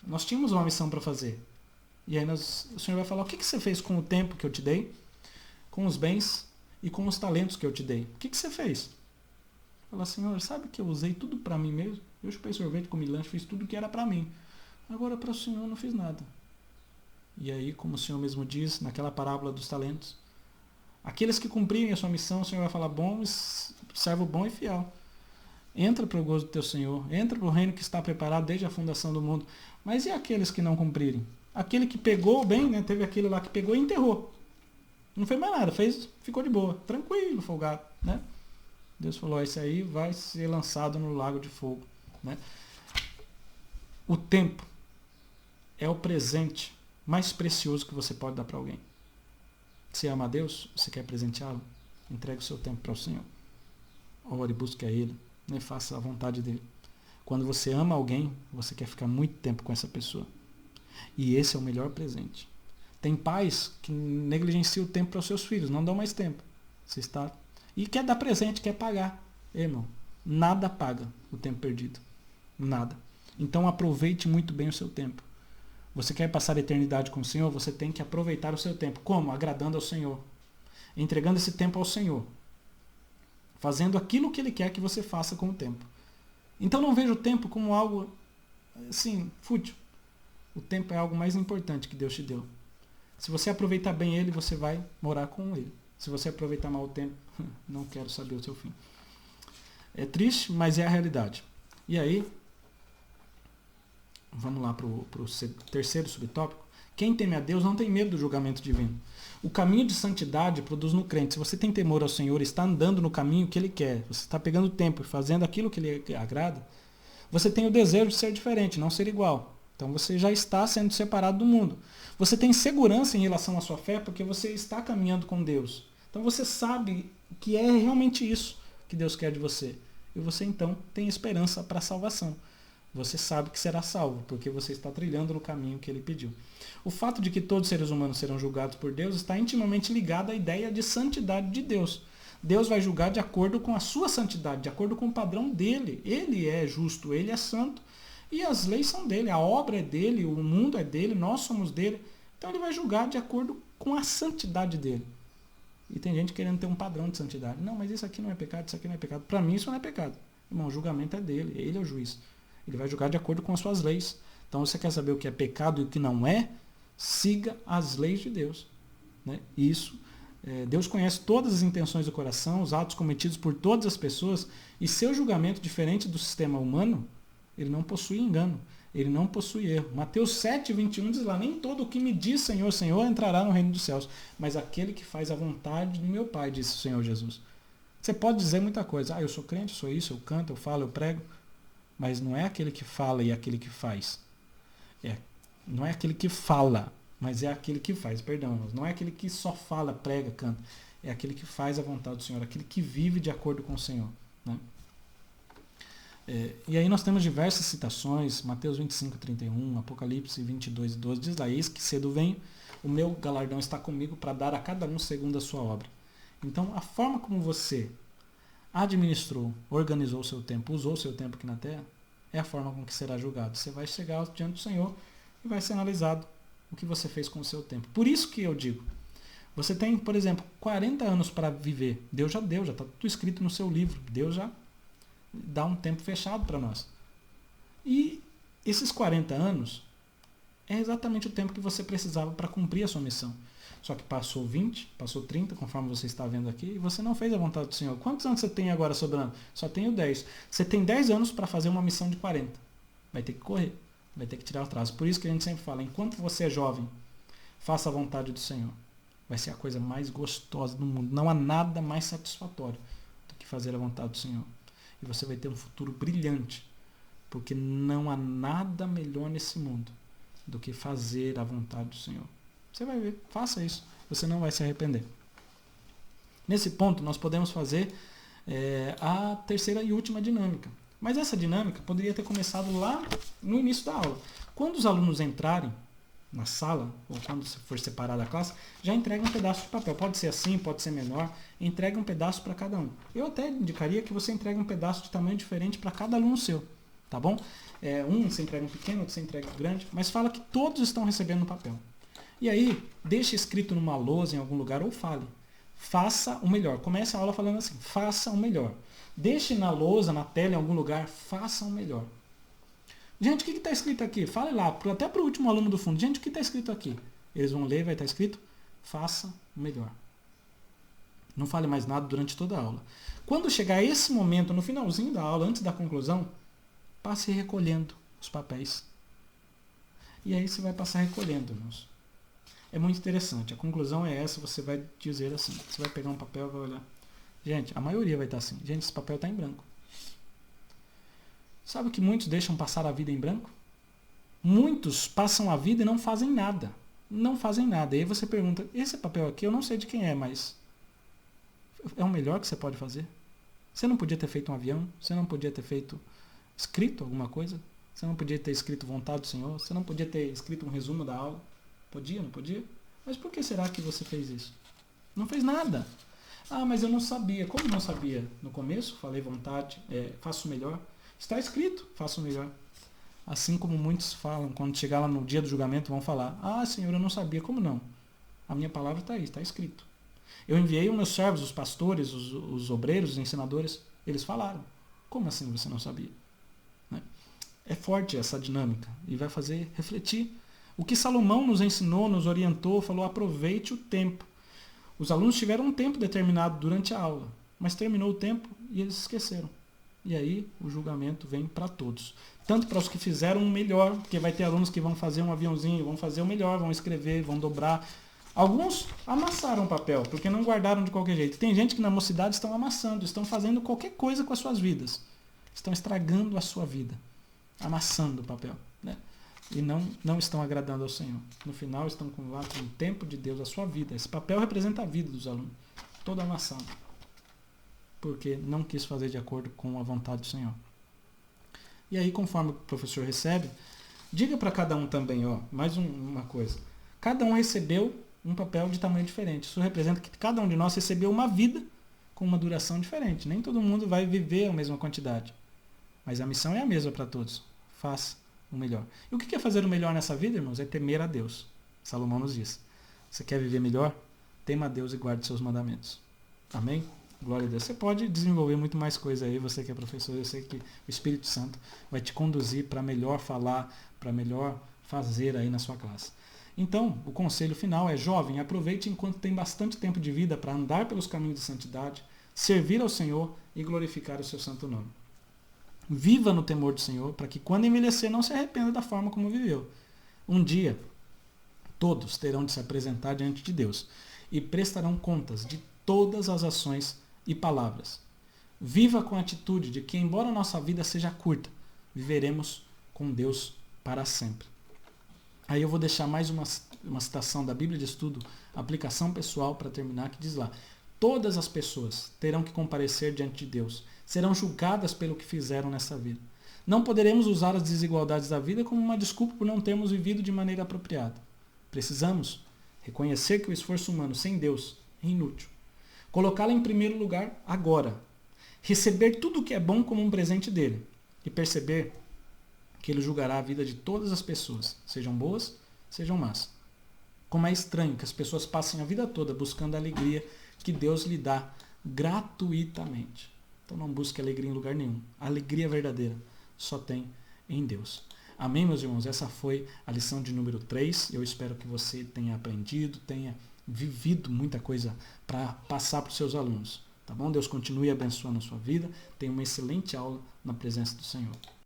nós tínhamos uma missão para fazer. E aí o Senhor vai falar, o que você fez com o tempo que eu te dei, com os bens e com os talentos que eu te dei? O que você fez? Fala, Senhor, sabe que eu usei tudo para mim mesmo? Eu chupei sorvete, comi lanche, fiz tudo que era para mim. Agora para o Senhor eu não fiz nada. E aí, como o Senhor mesmo diz, naquela parábola dos talentos, aqueles que cumprirem a sua missão, o Senhor vai falar, bom, servo bom e fiel. Entra para o gozo do teu Senhor, entra para o reino que está preparado desde a fundação do mundo. Mas e aqueles que não cumprirem? Aquele que pegou bem, né? Teve aquele lá que pegou e enterrou. Não fez mais nada, ficou de boa, tranquilo, folgado, né? Deus falou, esse aí vai ser lançado no lago de fogo, né? O tempo é o presente mais precioso que você pode dar para alguém. Você ama a Deus? Você quer presenteá-lo? Entregue o seu tempo para o Senhor. Ore, busque a Ele, né? Faça a vontade dEle. Quando você ama alguém, você quer ficar muito tempo com essa pessoa. E esse é o melhor presente. Tem pais que negligenciam o tempo para os seus filhos, não dão mais tempo. Você está... E quer dar presente, quer pagar. Irmão, nada paga o tempo perdido. Nada. Então aproveite muito bem o seu tempo. Você quer passar a eternidade com o Senhor, você tem que aproveitar o seu tempo. Como? Agradando ao Senhor. Entregando esse tempo ao Senhor. Fazendo aquilo que Ele quer que você faça com o tempo. Então não veja o tempo como algo, assim, fútil. O tempo é algo mais importante que Deus te deu. Se você aproveitar bem ele, você vai morar com ele. Se você aproveitar mal o tempo, não quero saber o seu fim. É triste, mas é a realidade. E aí, vamos lá para o terceiro subtópico. Quem teme a Deus não tem medo do julgamento divino. O caminho de santidade produz no crente. Se você tem temor ao Senhor e está andando no caminho que Ele quer, você está pegando tempo e fazendo aquilo que Ele agrada, Você tem o desejo de ser diferente, não ser igual. Então você já está sendo separado do mundo. Você tem segurança em relação à sua fé porque você está caminhando com Deus. Então você sabe que é realmente isso que Deus quer de você. E você então tem esperança para a salvação. Você sabe que será salvo, porque você está trilhando no caminho que ele pediu. O fato de que todos os seres humanos serão julgados por Deus está intimamente ligado à ideia de santidade de Deus. Deus vai julgar de acordo com a sua santidade, de acordo com o padrão dele. Ele é justo, ele é santo. E as leis são dele, a obra é dele, o mundo é dele, nós somos dele. Então ele vai julgar de acordo com a santidade dele. E tem gente querendo ter um padrão de santidade. Não, mas isso aqui não é pecado, isso aqui não é pecado. Para mim isso não é pecado. Irmão, o julgamento é dele, ele é o juiz. Ele vai julgar de acordo com as suas leis. Então você quer saber o que é pecado e o que não é? Siga as leis de Deus. Né? Isso, Deus conhece todas as intenções do coração, os atos cometidos por todas as pessoas, e seu julgamento, diferente do sistema humano, ele não possui engano, ele não possui erro. Mateus 7, 21 diz lá, nem todo o que me diz Senhor, Senhor entrará no reino dos céus, mas aquele que faz a vontade do meu Pai, disse o Senhor Jesus. Você pode dizer muita coisa, eu sou crente, eu sou isso, eu canto, eu falo, eu prego, mas não é aquele que fala e aquele que faz. Não é aquele que fala, mas é aquele que faz, perdão. Não é aquele que só fala, prega, canta. É aquele que faz a vontade do Senhor, aquele que vive de acordo com o Senhor. Né? E aí nós temos diversas citações, Mateus 25, 31, Apocalipse 22, 12, diz lá, eis que cedo venho, o meu galardão está comigo para dar a cada um segundo a sua obra. Então, a forma como você administrou, organizou o seu tempo, usou o seu tempo aqui na Terra, é a forma com que será julgado. Você vai chegar diante do Senhor e vai ser analisado o que você fez com o seu tempo. Por isso que eu digo, você tem, por exemplo, 40 anos para viver. Deus já deu, já está tudo escrito no seu livro. Deus já dá um tempo fechado para nós. E esses 40 anos é exatamente o tempo que você precisava para cumprir a sua missão. Só que passou 20, passou 30, conforme você está vendo aqui, e você não fez a vontade do Senhor. Quantos anos você tem agora sobrando? Só tenho 10. Você tem 10 anos para fazer uma missão de 40. Vai ter que correr, vai ter que tirar o atraso. Por isso que a gente sempre fala, enquanto você é jovem, faça a vontade do Senhor. Vai ser a coisa mais gostosa do mundo. Não há nada mais satisfatório do que fazer a vontade do Senhor. E você vai ter um futuro brilhante, porque não há nada melhor nesse mundo do que fazer a vontade do Senhor. Você vai ver, faça isso, você não vai se arrepender. Nesse ponto, nós podemos fazer a terceira e última dinâmica. Mas essa dinâmica poderia ter começado lá no início da aula. Quando os alunos entrarem na sala, ou quando for separada a classe, já entrega um pedaço de papel. Pode ser assim, pode ser menor. Entrega um pedaço para cada um. Eu até indicaria que você entregue um pedaço de tamanho diferente para cada aluno seu. Tá bom? Um você entrega um pequeno, outro você entrega um grande. Mas fala que todos estão recebendo no papel. E aí, deixe escrito numa lousa em algum lugar ou fale. Faça o melhor. Comece a aula falando assim, faça o melhor. Deixe na lousa, na tela, em algum lugar, faça o melhor. Gente, o que está escrito aqui? Fale lá, até para o último aluno do fundo. Gente, o que está escrito aqui? Eles vão ler, vai estar escrito, faça o melhor. Não fale mais nada durante toda a aula. Quando chegar esse momento, no finalzinho da aula, antes da conclusão, passe recolhendo os papéis. E aí você vai passar recolhendo, irmãos. É muito interessante. A conclusão é essa, você vai dizer assim. Você vai pegar um papel e vai olhar. Gente, a maioria vai estar assim. Gente, esse papel está em branco. Sabe que muitos deixam passar a vida em branco? Muitos passam a vida e não fazem nada. Não fazem nada. E aí você pergunta, esse papel aqui eu não sei de quem é, mas é o melhor que você pode fazer? Você não podia ter feito um avião? Você não podia ter escrito alguma coisa? Você não podia ter escrito vontade do Senhor? Você não podia ter escrito um resumo da aula? Podia, não podia? Mas por que será que você fez isso? Não fez nada. Ah, mas eu não sabia. Como não sabia? No começo, falei vontade, faço o melhor. Está escrito, faço o melhor. Assim como muitos falam, quando chegar lá no dia do julgamento, vão falar, ah, Senhor, eu não sabia. Como não? A minha palavra está aí, está escrito. Eu enviei os meus servos, os pastores, os obreiros, os ensinadores, eles falaram. Como assim você não sabia? Né? É forte essa dinâmica e vai fazer refletir. O que Salomão nos ensinou, nos orientou, falou, aproveite o tempo. Os alunos tiveram um tempo determinado durante a aula, mas terminou o tempo e eles esqueceram. E aí o julgamento vem para todos. Tanto para os que fizeram o melhor, porque vai ter alunos que vão fazer um aviãozinho, vão fazer o melhor, vão escrever, vão dobrar. Alguns amassaram o papel, porque não guardaram de qualquer jeito. Tem gente que na mocidade estão amassando, estão fazendo qualquer coisa com as suas vidas. Estão estragando a sua vida. amassando o papel, né? E não estão agradando ao Senhor. No final estão com um tempo de Deus, a sua vida. Esse papel representa a vida dos alunos, todo amassado, porque não quis fazer de acordo com a vontade do Senhor. E aí, conforme o professor recebe, diga para cada um também, mais uma coisa. Cada um recebeu um papel de tamanho diferente. Isso representa que cada um de nós recebeu uma vida com uma duração diferente. Nem todo mundo vai viver a mesma quantidade. Mas a missão é a mesma para todos. Faça o melhor. E o que é fazer o melhor nessa vida, irmãos? É temer a Deus. Salomão nos diz. Você quer viver melhor? Tema a Deus e guarde seus mandamentos. Amém? Glória a Deus. Você pode desenvolver muito mais coisa aí, você que é professor, eu sei que o Espírito Santo vai te conduzir para melhor falar, para melhor fazer aí na sua classe. Então, o conselho final é: jovem, aproveite enquanto tem bastante tempo de vida para andar pelos caminhos de santidade, servir ao Senhor e glorificar o seu santo nome. Viva no temor do Senhor, para que quando envelhecer não se arrependa da forma como viveu. Um dia, todos terão de se apresentar diante de Deus e prestarão contas de todas as ações e palavras. Viva com a atitude de que, embora nossa vida seja curta, viveremos com Deus para sempre. Aí eu vou deixar mais uma citação da Bíblia de Estudo, aplicação pessoal, para terminar, que diz lá: todas as pessoas terão que comparecer diante de Deus, serão julgadas pelo que fizeram nessa vida. Não poderemos usar as desigualdades da vida como uma desculpa por não termos vivido de maneira apropriada. Precisamos reconhecer que o esforço humano sem Deus é inútil. Colocá-lo em primeiro lugar agora. Receber tudo o que é bom como um presente dele. E perceber que ele julgará a vida de todas as pessoas, sejam boas, sejam más. Como é estranho que as pessoas passem a vida toda buscando a alegria que Deus lhe dá gratuitamente. Então não busque alegria em lugar nenhum. A alegria verdadeira só tem em Deus. Amém, meus irmãos? Essa foi a lição de número 3. Eu espero que você tenha aprendido, tenha vivido muita coisa para passar para os seus alunos. Tá bom? Deus continue abençoando a sua vida. Tenha uma excelente aula na presença do Senhor.